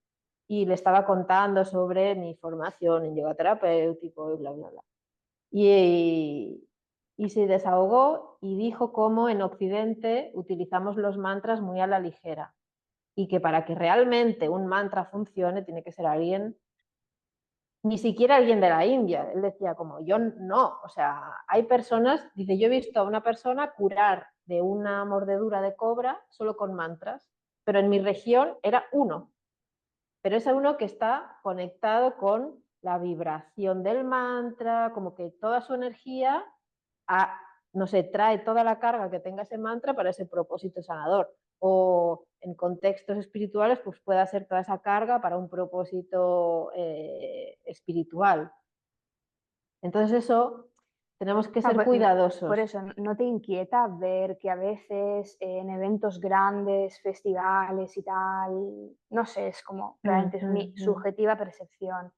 y le estaba contando sobre mi formación en yoga terapéutico y bla, bla, bla. Y se desahogó y dijo cómo en Occidente utilizamos los mantras muy a la ligera y que para que realmente un mantra funcione tiene que ser alguien, ni siquiera alguien de la India. Él decía como, yo no, o sea, hay personas, dice, yo he visto a una persona curar de una mordedura de cobra solo con mantras, pero en mi región era uno, pero es uno que está conectado con la vibración del mantra, como que toda su energía, a, no sé, trae toda la carga que tenga ese mantra para ese propósito sanador. O en contextos espirituales pues pueda ser toda esa carga para un propósito espiritual. Entonces eso tenemos que ser cuidadosos. Por eso, ¿no te inquieta ver que a veces en eventos grandes, festivales y tal, no sé, es como, realmente es mi subjetiva percepción,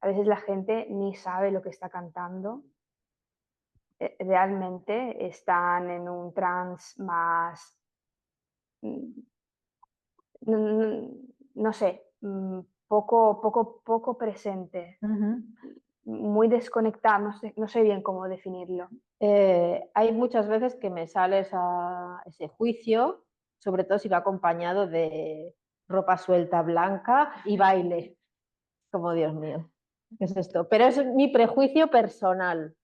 a veces la gente ni sabe lo que está cantando, realmente están en un trance más, mm, no sé, poco presente, muy desconectado, no sé bien cómo definirlo. Hay muchas veces que me sale ese juicio, sobre todo si va acompañado de ropa suelta blanca y baile. Como Dios mío, ¿qué es esto? Pero es mi prejuicio personal.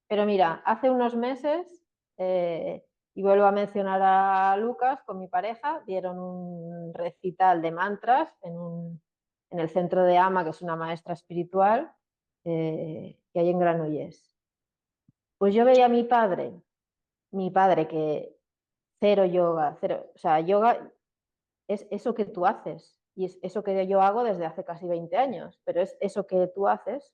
Pero mira, hace unos meses, y vuelvo a mencionar a Lucas, con mi pareja, dieron un recital de mantras en el centro de Ama, que es una maestra espiritual, que hay en Granollers. Pues yo veía a mi padre que cero yoga, cero, o sea, yoga es eso que tú haces y es eso que yo hago desde hace casi 20 años, pero es eso que tú haces,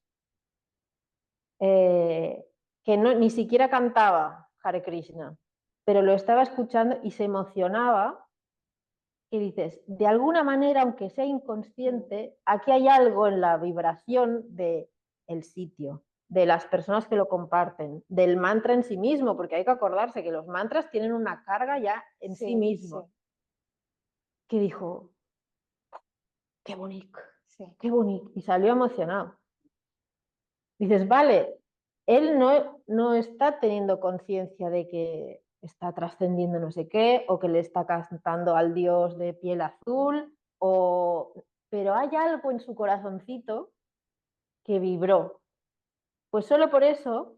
que no, ni siquiera cantaba Hare Krishna, pero lo estaba escuchando y se emocionaba y dices, de alguna manera, aunque sea inconsciente, aquí hay algo en la vibración del sitio, de las personas que lo comparten, del mantra en sí mismo, porque hay que acordarse que los mantras tienen una carga ya en sí mismo. Sí. Que dijo, qué bonito, Sí. qué bonito, y salió emocionado. Dices, vale, él no está teniendo conciencia de que está trascendiendo no sé qué, o que le está cantando al dios de piel azul, pero hay algo en su corazoncito que vibró. Pues solo por eso,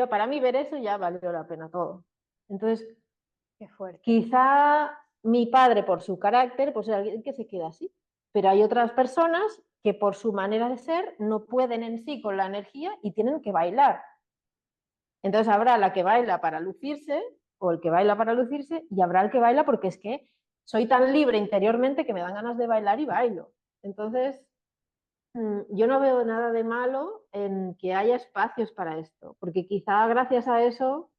para mí ver eso ya valió la pena todo. Entonces, Qué fuerte. quizá mi padre, por su carácter, pues es alguien que se queda así. Pero hay otras personas que por su manera de ser no pueden en sí con la energía y tienen que bailar. Entonces habrá la que baila para lucirse o el que baila para lucirse y habrá el que baila porque es que soy tan libre interiormente que me dan ganas de bailar y bailo. Entonces, yo no veo nada de malo en que haya espacios para esto, porque quizá gracias a eso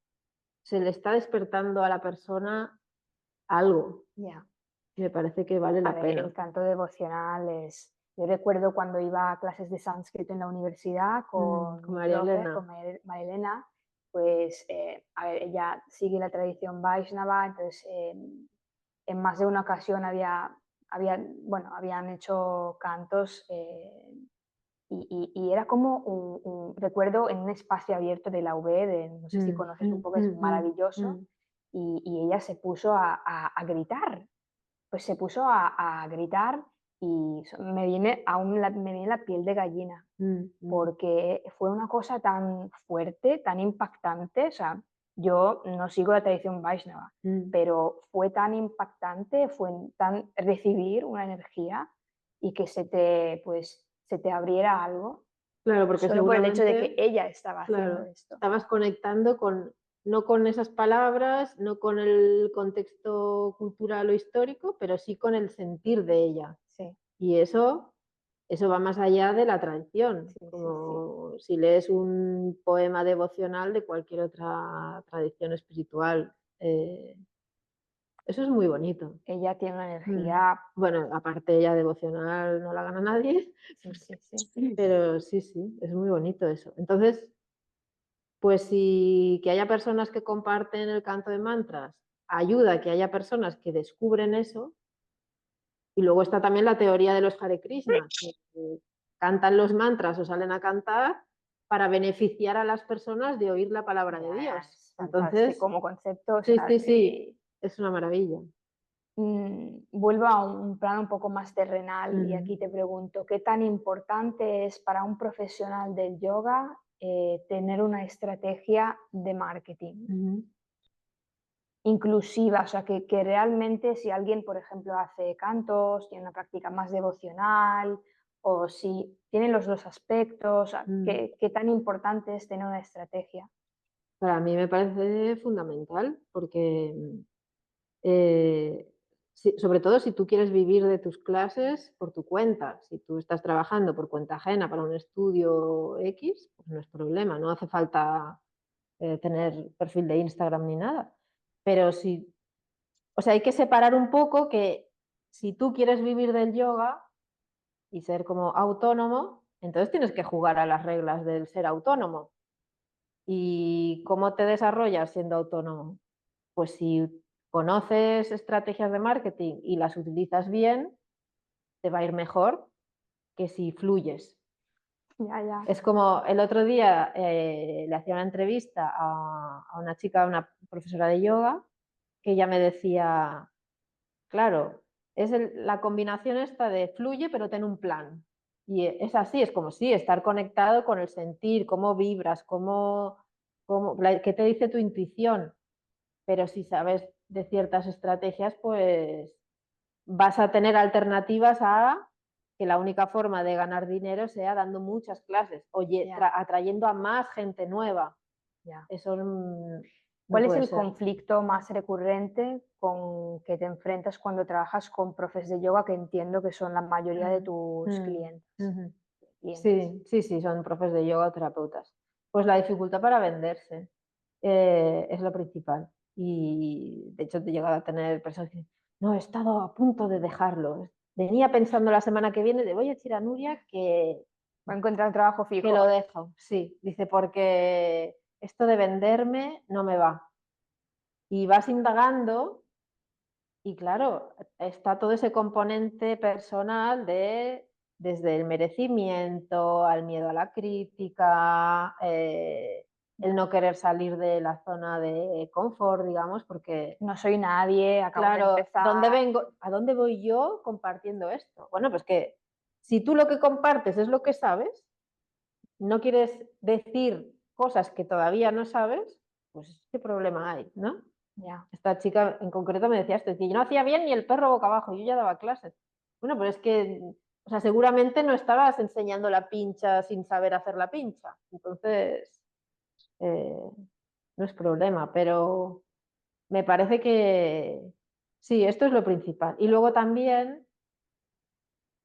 se le está despertando a la persona algo. Ya. Me parece que vale la pena. El canto devocional es... Yo recuerdo cuando iba a clases de sánscrito en la universidad con Con mi María profe, Elena. con María Elena, pues, a ver, ella sigue la tradición Vaishnava, entonces en más de una ocasión habían hecho cantos y era como recuerdo en un espacio abierto de la UB, no sé si conoces un poco, es maravilloso, y ella se puso a gritar, pues se puso a gritar y me viene la piel de gallina, porque fue una cosa tan fuerte, tan impactante, o sea, yo no sigo la tradición Vaishnava, pero fue tan impactante, fue tan recibir una energía y que se te abriera algo, Claro, porque solo por el hecho de que seguramente, ella estaba haciendo claro, esto. estabas conectando no con esas palabras, no con el contexto cultural o histórico, pero sí con el sentir de ella. Sí, Y eso va más allá de la tradición, sí, sí, sí. como si lees un poema devocional de cualquier otra tradición espiritual. Eso es muy bonito. Ella tiene una energía, Bueno, aparte ella devocional no la gana nadie, sí, sí, sí. pero sí, sí, es muy bonito eso. Entonces, pues sí, que haya personas que comparten el canto de mantras ayuda a que haya personas que descubren eso. Y luego está también la teoría de los Hare Krishna, que cantan los mantras o salen a cantar para beneficiar a las personas de oír la palabra de Ya, Dios. es fantástico Entonces, como concepto, o sí, sea, sí, sí, es una maravilla. Vuelvo a un plano un poco más terrenal y Ujú, aquí te pregunto, ¿qué tan importante es para un profesional del yoga tener una estrategia de marketing ujú. inclusiva? O sea, que realmente si alguien, por ejemplo, hace cantos, tiene una práctica más devocional o si tiene los dos aspectos, o sea, ¿qué tan importante es tener una estrategia? Para mí me parece fundamental porque eh, sobre todo si tú quieres vivir de tus clases por tu cuenta. Si tú estás trabajando por cuenta ajena para un estudio X, pues no es problema, no hace falta tener perfil de Instagram ni nada. Pero si, o sea, hay que separar un poco que si tú quieres vivir del yoga y ser como autónomo, entonces tienes que jugar a las reglas del ser autónomo. ¿Y cómo te desarrollas siendo autónomo? Pues si conoces estrategias de marketing y las utilizas bien, te va a ir mejor que si fluyes. Ya. Es como el otro día le hacía una entrevista a una chica, una profesora de yoga, que ella me decía, claro, es la combinación esta de fluye pero ten un plan. Y es así, es como sí, estar conectado con el sentir, cómo vibras, qué te dice tu intuición. Pero si sabes de ciertas estrategias, pues vas a tener alternativas a que la única forma de ganar dinero sea dando muchas clases o atrayendo a más gente nueva. Eso no ¿Cuál es puede el ser. conflicto más recurrente con que te enfrentas cuando trabajas con profes de yoga, que entiendo que son la mayoría de tus clientes? Sí, son profes de yoga o terapeutas. Pues la dificultad para venderse es lo principal. Y de hecho he llegado a tener personas que no, he estado a punto de dejarlo. Venía pensando la semana que viene, le voy a decir a Nuria que Va a encontrar trabajo fijo. que lo dejo. Sí, dice, porque esto de venderme no me va. Y vas indagando y claro, está todo ese componente personal de desde el merecimiento, al miedo a la crítica, el no querer salir de la zona de confort, digamos, porque no soy nadie, acabo de claro, empezar. ¿dónde vengo? ¿A dónde voy yo compartiendo esto? Bueno, pues que si tú lo que compartes es lo que sabes, no quieres decir cosas que todavía no sabes, pues qué problema hay, ¿no? Ya. Esta chica en concreto me decía esto, que yo no hacía bien ni el perro boca abajo, yo ya daba clases. Bueno, pero es que, o sea, seguramente no estabas enseñando la pincha sin saber hacer la pincha. Entonces, no es problema, pero me parece que sí, esto es lo principal. Y luego también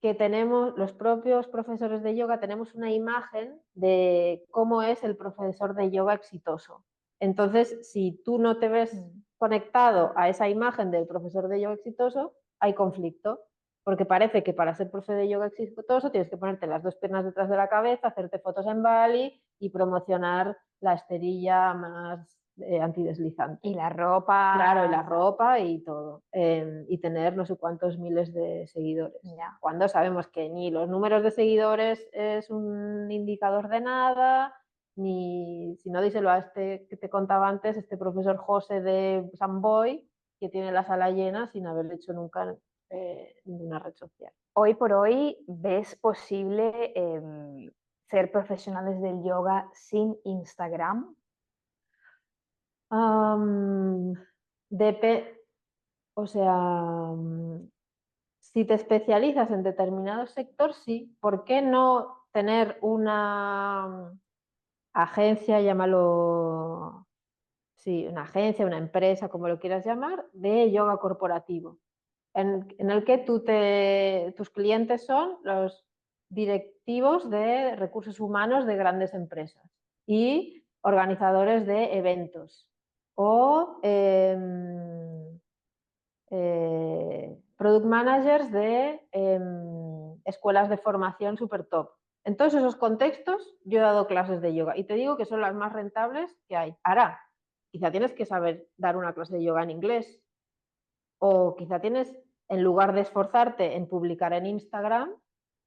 que tenemos, los propios profesores de yoga, tenemos una imagen de cómo es el profesor de yoga exitoso. Entonces, si tú no te ves conectado a esa imagen del profesor de yoga exitoso, hay conflicto, porque parece que para ser profesor de yoga exitoso tienes que ponerte las dos piernas detrás de la cabeza, hacerte fotos en Bali y promocionar la esterilla más antideslizante. Y la ropa. Claro, y la ropa y todo. Y tener no sé cuántos miles de seguidores. Ya. Cuando sabemos que ni los números de seguidores es un indicador de nada, ni si no díselo a este que te contaba antes, este profesor José de San Boy, que tiene la sala llena sin haber hecho nunca ninguna red social. Hoy por hoy, ¿ves posible ser profesionales del yoga sin Instagram? O sea, si te especializas en determinado sector, sí. ¿Por qué no tener una agencia, llámalo, sí, una agencia, una empresa, como lo quieras llamar, de yoga corporativo, en el que tus clientes son los directivos de recursos humanos de grandes empresas y organizadores de eventos o product managers de escuelas de formación super top. En todos esos contextos yo he dado clases de yoga y te digo que son las más rentables que hay. Ahora, quizá tienes que saber dar una clase de yoga en inglés o quizá tienes, en lugar de esforzarte en publicar en Instagram,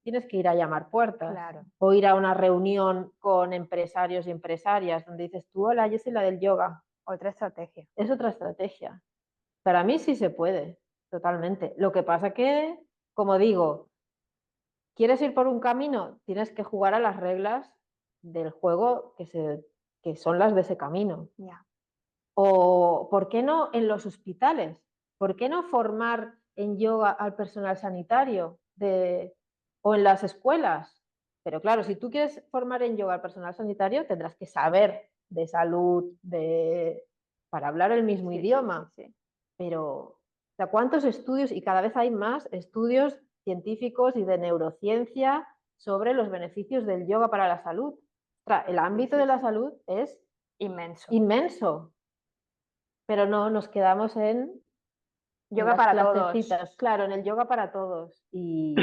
tienes que ir a llamar puertas. Claro. O ir a una reunión con empresarios y empresarias donde dices tú, hola, yo soy la del yoga. Otra estrategia. Es otra estrategia. Para mí sí se puede, totalmente. Lo que pasa que, como digo, ¿quieres ir por un camino? Tienes que jugar a las reglas del juego que son las de ese camino. Ya. O, ¿por qué no en los hospitales? ¿Por qué no formar en yoga al personal sanitario o en las escuelas? Pero claro, si tú quieres formar en yoga al personal sanitario, tendrás que saber de salud, para hablar el mismo idioma. Sí. Pero O sea, ¿cuántos estudios? Y cada vez hay más estudios científicos y de neurociencia sobre los beneficios del yoga para la salud. O sea, el ámbito de la salud es Inmenso. inmenso, pero no nos quedamos en Yoga las para todos. clasecitas, claro, en el yoga para todos. Y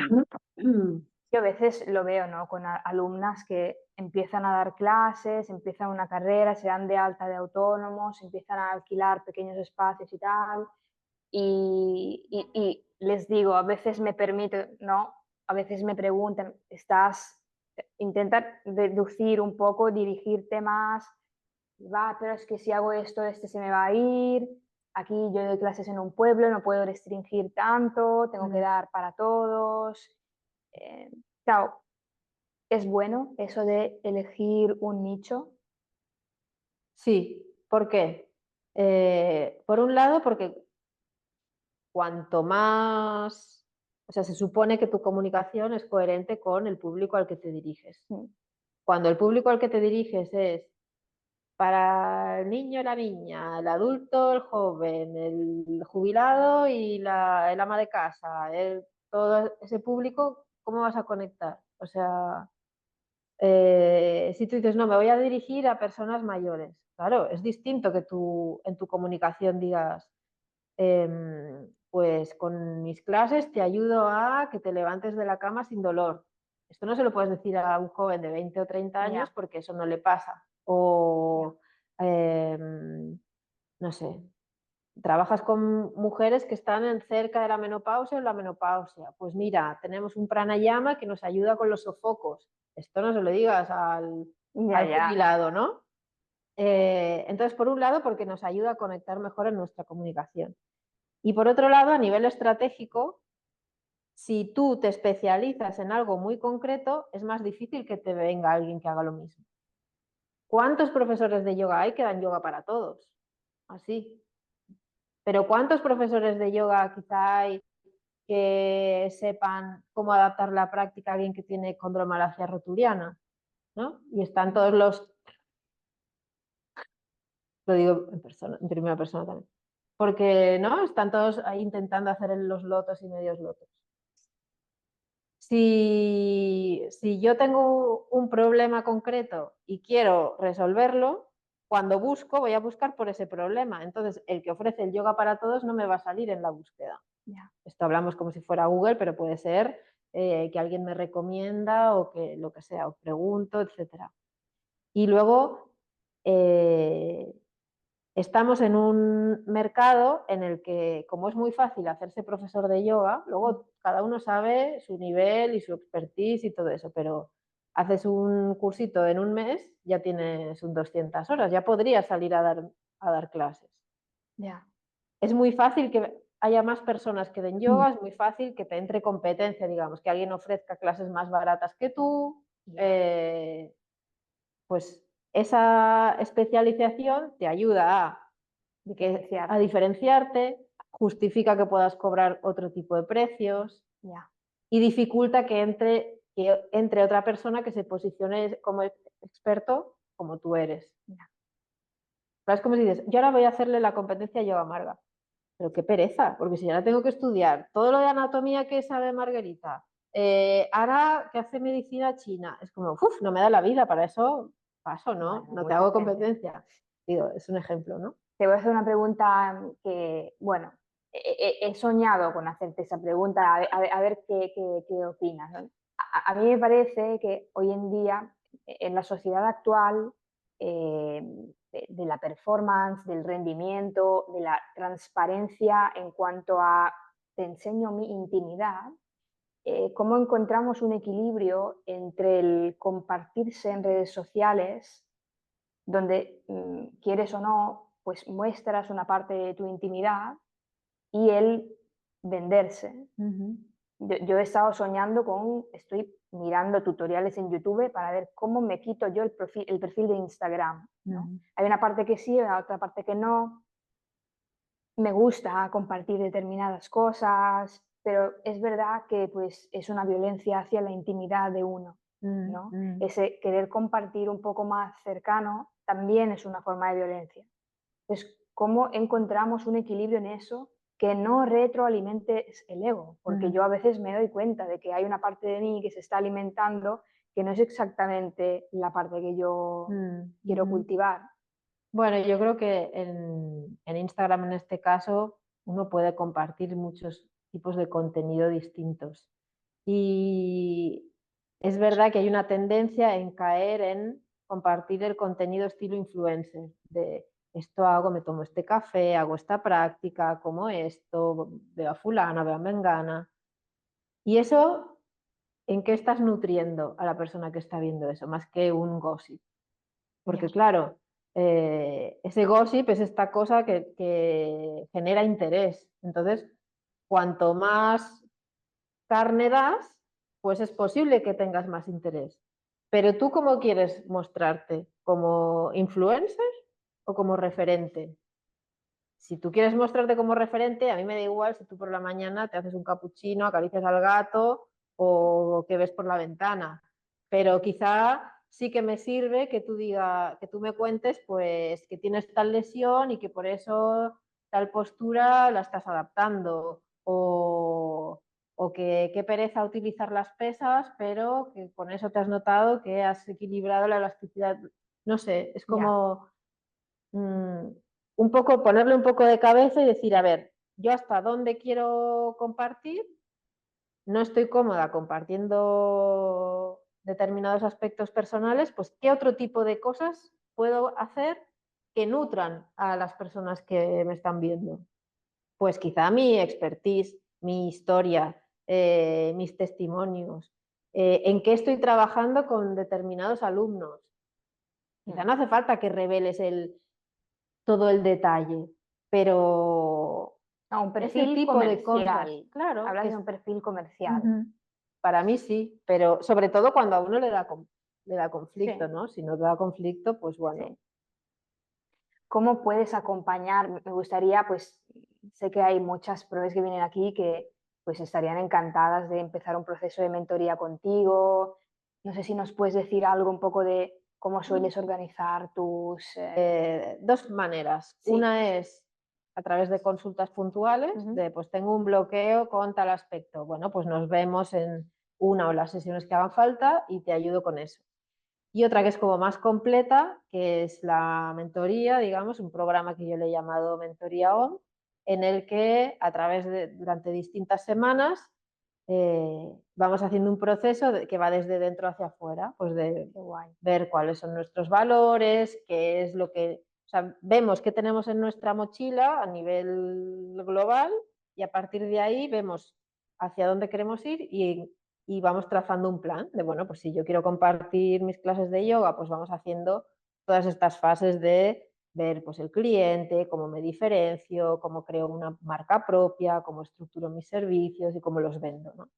Yo a veces lo veo, ¿no? Con alumnas que empiezan a dar clases, empiezan una carrera, se dan de alta de autónomos, empiezan a alquilar pequeños espacios y tal. Y les digo, a veces me permito, ¿no? A veces me preguntan, intenta deducir un poco, dirigirte más, va, pero es que si hago esto, este se me va a ir, aquí yo doy clases en un pueblo, no puedo restringir tanto, tengo que dar para todos. Claro, es bueno eso de elegir un nicho. sí, ¿por qué? Por un lado, porque cuanto más, o sea, se supone que tu comunicación es coherente con el público al que te diriges. Mm. Cuando el público al que te diriges es para el niño, la niña, el adulto, el joven, el jubilado y el ama de casa, todo ese público, ¿cómo vas a conectar? O sea, si tú dices, no, me voy a dirigir a personas mayores, claro, es distinto que tú en tu comunicación digas, pues con mis clases te ayudo a que te levantes de la cama sin dolor. Esto no se lo puedes decir a un joven de 20 o 30 años Ya, porque eso no le pasa. O, no sé, trabajas con mujeres que están cerca de la menopausia o la menopausia. Pues mira, tenemos un pranayama que nos ayuda con los sofocos. Esto no se lo digas ya, al ya. jubilado, ¿no? Entonces, por un lado, porque nos ayuda a conectar mejor en nuestra comunicación. Y por otro lado, a nivel estratégico, si tú te especializas en algo muy concreto, es más difícil que te venga alguien que haga lo mismo. ¿Cuántos profesores de yoga hay que dan yoga para todos? Así. Pero ¿cuántos profesores de yoga quizá hay que sepan cómo adaptar la práctica a alguien que tiene condromalacia rotuliana? ¿No? Y están todos los, lo digo en persona, en primera persona también, porque ¿no? Están todos ahí intentando hacer los lotos y medios lotos. Si yo tengo un problema concreto y quiero resolverlo, cuando busco voy a buscar por ese problema. Entonces, el que ofrece el yoga para todos no me va a salir en la búsqueda. Ya. Esto hablamos como si fuera Google, pero puede ser que alguien me recomienda o que lo que sea, o pregunto, etc. Y luego, eh, estamos en un mercado en el que, como es muy fácil hacerse profesor de yoga, luego cada uno sabe su nivel y su expertise y todo eso, pero haces un cursito en un mes, ya tienes un 200 horas, ya podrías salir a dar clases. Ya. Es muy fácil que haya más personas que den yoga, es muy fácil que te entre competencia, digamos, que alguien ofrezca clases más baratas que tú, pues esa especialización te ayuda a diferenciarte, justifica que puedas cobrar otro tipo de precios Ya. y dificulta que entre otra persona que se posicione como experto como tú eres. Ya. Es como si dices, yo ahora voy a hacerle la competencia a yoga Marga. Pero qué pereza, porque si ahora tengo que estudiar todo lo de anatomía que sabe Margarita, ahora que hace medicina china, es como, uff, no me da la vida, para eso paso, ¿no? Bueno, No te mucha hago gente. competencia. Digo, es un ejemplo, ¿no? Te voy a hacer una pregunta que, bueno, he soñado con hacerte esa pregunta, a ver qué opinas, ¿no? A mí me parece que hoy en día, en la sociedad actual, de la performance, del rendimiento, de la transparencia en cuanto a te enseño mi intimidad, cómo encontramos un equilibrio entre el compartirse en redes sociales donde quieres o no, pues muestras una parte de tu intimidad y el venderse. Yo he estado soñando estoy mirando tutoriales en YouTube para ver cómo me quito yo el perfil de Instagram, ¿no? Hay una parte que sí, hay otra parte que no. Me gusta compartir determinadas cosas, pero es verdad que pues es una violencia hacia la intimidad de uno, ¿no? Ese querer compartir un poco más cercano también es una forma de violencia. Entonces, ¿cómo encontramos un equilibrio en eso que no retroalimentes el ego, porque yo a veces me doy cuenta de que hay una parte de mí que se está alimentando que no es exactamente la parte que yo quiero cultivar. Bueno, yo creo que en Instagram en este caso uno puede compartir muchos tipos de contenido distintos. Y es verdad que hay una tendencia en caer en compartir el contenido estilo influencer, de esto hago, me tomo este café, hago esta práctica, como esto, veo a fulana, veo a mengana. Y eso, ¿en qué estás nutriendo a la persona que está viendo eso? Más que un gossip. Porque Ya. claro, ese gossip es esta cosa que genera interés. Entonces, cuanto más carne das, pues es posible que tengas más interés. Pero tú, ¿cómo quieres mostrarte? ¿Como influencer o como referente? Si tú quieres mostrarte como referente, a mí me da igual si tú por la mañana te haces un capuchino, acaricias al gato o que ves por la ventana. Pero quizá sí que me sirve que tú que tú me cuentes pues que tienes tal lesión y que por eso tal postura la estás adaptando. O que qué pereza utilizar las pesas, pero que con eso te has notado que has equilibrado la elasticidad. No sé, es Ya. como un poco, ponerle un poco de cabeza y decir, a ver, yo hasta dónde quiero compartir, no estoy cómoda compartiendo determinados aspectos personales, pues qué otro tipo de cosas puedo hacer que nutran a las personas que me están viendo. Pues quizá mi expertise, mi historia, mis testimonios, en qué estoy trabajando con determinados alumnos. Quizá no hace falta que reveles todo el detalle, pero No, un ese perfil tipo de cosas, comercial. claro, Hablas de un perfil comercial. para mí sí, pero sobre todo cuando a uno le da conflicto, Sí, ¿no? Si no te da conflicto, pues bueno. sí. ¿Cómo puedes acompañar? Me gustaría, pues, sé que hay muchas pruebas que vienen aquí que pues estarían encantadas de empezar un proceso de mentoría contigo. No sé si nos puedes decir algo un poco de cómo sueles organizar tus... Dos maneras. Sí. Una es a través de consultas puntuales, Ujú. de pues tengo un bloqueo con tal aspecto. Bueno, pues nos vemos en una o las sesiones que hagan falta y te ayudo con eso. Y otra que es como más completa, que es la mentoría, digamos, un programa que yo le he llamado Mentoría ON, en el que a través de, durante distintas semanas, vamos haciendo un proceso que va desde dentro hacia afuera, pues de Qué guay. ver cuáles son nuestros valores, qué es lo que, o sea, vemos qué tenemos en nuestra mochila a nivel global y a partir de ahí vemos hacia dónde queremos ir y vamos trazando un plan de, bueno, pues si yo quiero compartir mis clases de yoga, pues vamos haciendo todas estas fases de ver pues el cliente, cómo me diferencio, cómo creo una marca propia, cómo estructuro mis servicios y cómo los vendo, ¿no?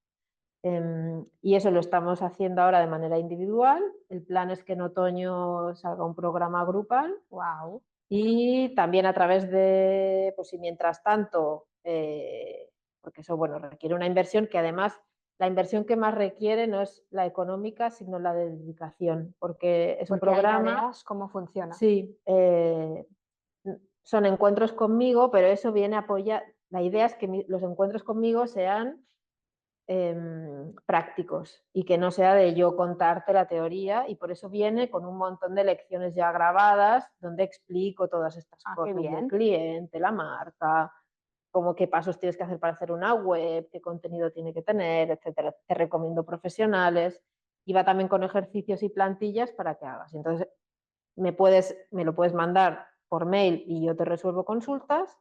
Y eso lo estamos haciendo ahora de manera individual. El plan es que en otoño salga un programa grupal. Wow. Y también a través de, pues si mientras tanto, porque eso, bueno, requiere una inversión que además la inversión que más requiere no es la económica, sino la de dedicación, porque es un Porque ahí me programa, verás cómo funciona. sí, son encuentros conmigo, pero eso viene a apoyar, la idea es que los encuentros conmigo sean prácticos y que no sea de yo contarte la teoría y por eso viene con un montón de lecciones ya grabadas donde explico todas estas Ah, qué cosas del bien. cliente, la marca, como qué pasos tienes que hacer para hacer una web, qué contenido tiene que tener, etcétera. Te recomiendo profesionales y va también con ejercicios y plantillas para que hagas. Entonces me lo puedes mandar por mail y yo te resuelvo consultas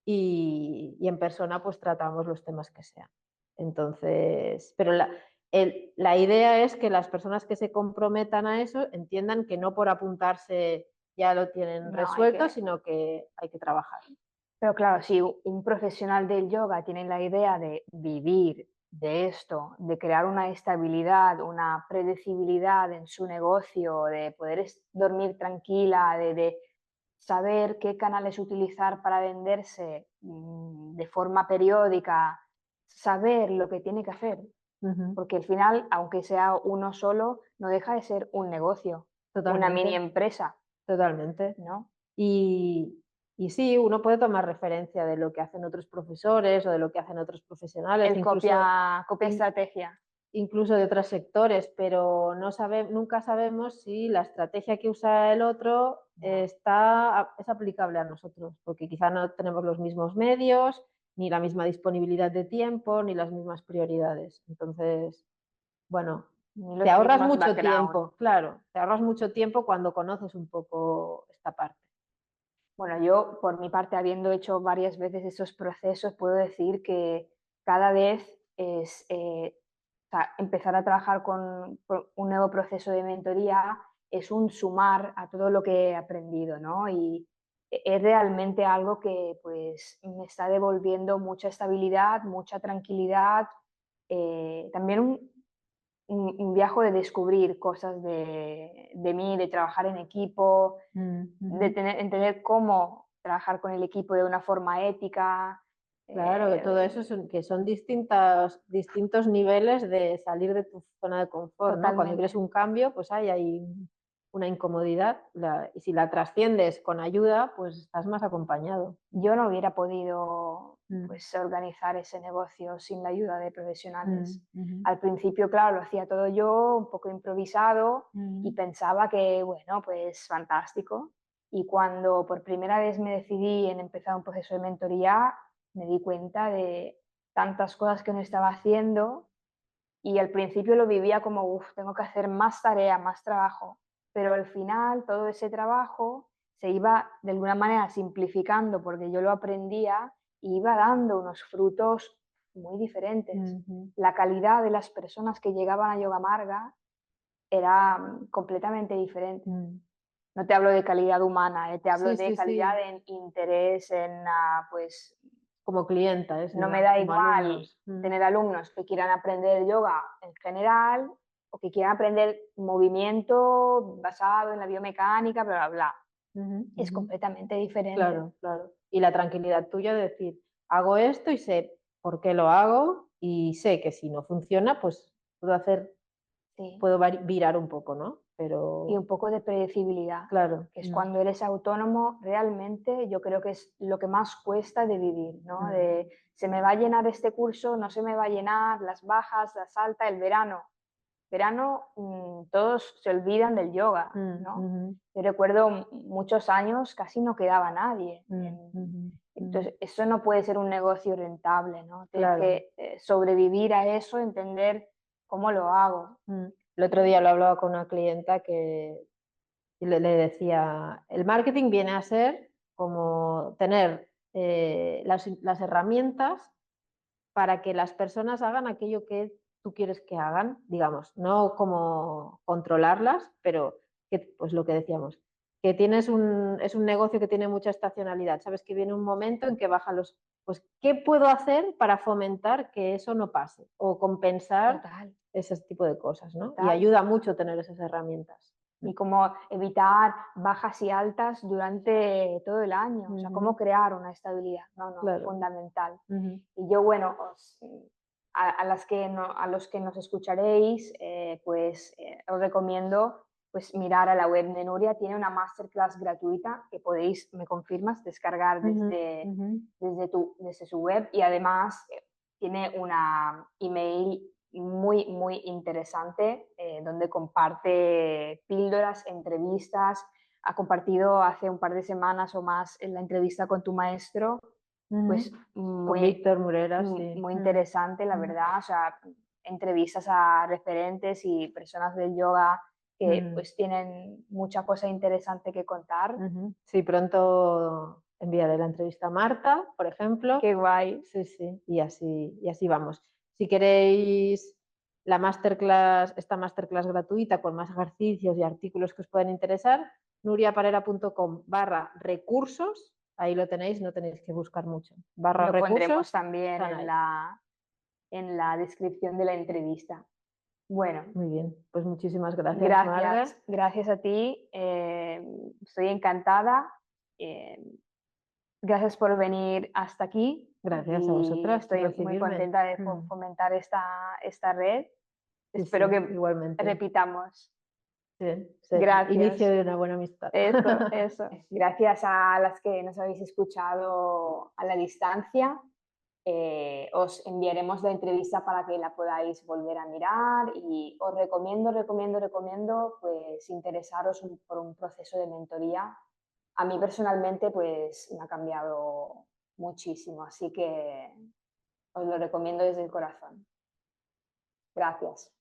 y en persona pues tratamos los temas que sean. Entonces, pero la idea es que las personas que se comprometan a eso entiendan que no por apuntarse ya lo tienen No, hay resuelto, que... sino que hay que trabajar. Pero claro, si un profesional del yoga tiene la idea de vivir de esto, de crear una estabilidad, una predecibilidad en su negocio, de poder dormir tranquila, de saber qué canales utilizar para venderse de forma periódica, saber lo que tiene que hacer, porque al final, aunque sea uno solo, no deja de ser un negocio, una mini Totalmente, empresa, totalmente. ¿no? Y, Y sí, uno puede tomar referencia de lo que hacen otros profesores o de lo que hacen otros profesionales, El copia estrategia. incluso de otros sectores, pero nunca sabemos si la estrategia que usa el otro es aplicable a nosotros, porque quizá no tenemos los mismos medios, ni la misma disponibilidad de tiempo, ni las mismas prioridades. Entonces, bueno, Ni te los ahorras mismos mucho background. tiempo, claro, te ahorras mucho tiempo cuando conoces un poco esta parte. Bueno, yo por mi parte, habiendo hecho varias veces esos procesos, puedo decir que cada vez es empezar a trabajar con un nuevo proceso de mentoría es un sumar a todo lo que he aprendido, ¿no? Y es realmente algo que pues me está devolviendo mucha estabilidad, mucha tranquilidad, también un viaje de descubrir cosas de mí, de trabajar en equipo, de entender cómo trabajar con el equipo de una forma ética. Claro, todo eso que son distintos niveles de salir de tu zona de confort, ¿no? Cuando quieres Totalmente. un cambio, pues hay una incomodidad, y si la trasciendes con ayuda, pues estás más acompañado. Yo no hubiera podido Mm. pues, organizar ese negocio sin la ayuda de profesionales. Ujú. Al principio, claro, lo hacía todo yo, un poco improvisado, y pensaba que, bueno, pues fantástico. Y cuando por primera vez me decidí en empezar un proceso de mentoría, me di cuenta de tantas cosas que no estaba haciendo, y al principio lo vivía como, uff, tengo que hacer más tarea, más trabajo, pero al final todo ese trabajo se iba de alguna manera simplificando porque yo lo aprendía y iba dando unos frutos muy diferentes. Ujú. La calidad de las personas que llegaban a Yoga Marga era completamente diferente. Mm. No te hablo de calidad humana, te hablo Sí, de sí, calidad sí, en interés, en pues como clienta, no me digamos, da como igual alumnos. tener alumnos que quieran aprender yoga en general o que quieran aprender movimiento basado en la biomecánica, bla, bla, bla. Ujú, Es ujú. completamente diferente. Claro, claro. Y la tranquilidad tuya de decir, hago esto y sé por qué lo hago y sé que si no funciona, pues Sí. puedo virar un poco, ¿no? Y Pero un poco de predecibilidad, claro. que es cuando eres autónomo, realmente yo creo que es lo que más cuesta de vivir, ¿no? De se me va a llenar este curso, no se me va a llenar, las bajas, las altas, el verano. Verano, todos se olvidan del yoga, ¿no? Ujú, Yo recuerdo muchos años casi no quedaba nadie. ujú. Entonces, eso no puede ser un negocio rentable, ¿no? Tienes Claro. que sobrevivir a eso, entender cómo lo hago. El otro día lo hablaba con una clienta que le decía, el marketing viene a ser como tener las herramientas para que las personas hagan aquello que tú quieres que hagan, digamos, no como controlarlas, pero que, pues lo que decíamos, que es un negocio que tiene mucha estacionalidad, sabes que viene un momento en que bajan pues, ¿qué puedo hacer para fomentar que eso no pase? O compensar Total, ese tipo de cosas, ¿no? Y total. ayuda mucho tener esas herramientas. Y cómo evitar bajas y altas durante todo el año, o sea, cómo crear una estabilidad, no, no, Claro. fundamental. Ujú. Y yo, bueno, a los que nos escucharéis, pues os recomiendo pues mirar a la web de Nuria, tiene una masterclass gratuita que podéis, me confirmas, descargar Ujú, ujú. desde su web, y además tiene una email muy, muy interesante donde comparte píldoras, entrevistas. Ha compartido hace un par de semanas o más en la entrevista con tu maestro, pues Con muy, Víctor Murera, sí. muy interesante, la verdad. O sea, entrevistas a referentes y personas del yoga que pues tienen mucha cosa interesante que contar. Sí, pronto enviaré la entrevista a Marta, por ejemplo. Qué guay. Sí, sí, y así vamos. Si queréis esta masterclass gratuita con más ejercicios y artículos que os puedan interesar, nuriaparera.com/recursos, ahí lo tenéis, no tenéis que buscar mucho. Barra Lo pondremos recursos, también están ahí. en la descripción de la entrevista. Bueno, Muy bien, pues muchísimas gracias, Marga. gracias, gracias a ti. Estoy encantada. Eh, Gracias por venir hasta aquí Gracias a y vosotras por estoy muy recibirme. contenta de fomentar esta red. Sí, Espero sí, que igualmente. repitamos. Sí, Gracias. inicio de una buena amistad. Eso. Gracias a las que nos habéis escuchado a la distancia. Os enviaremos la entrevista para que la podáis volver a mirar y os recomiendo pues interesaros por un proceso de mentoría. A mí personalmente pues me ha cambiado muchísimo, así que os lo recomiendo desde el corazón. Gracias.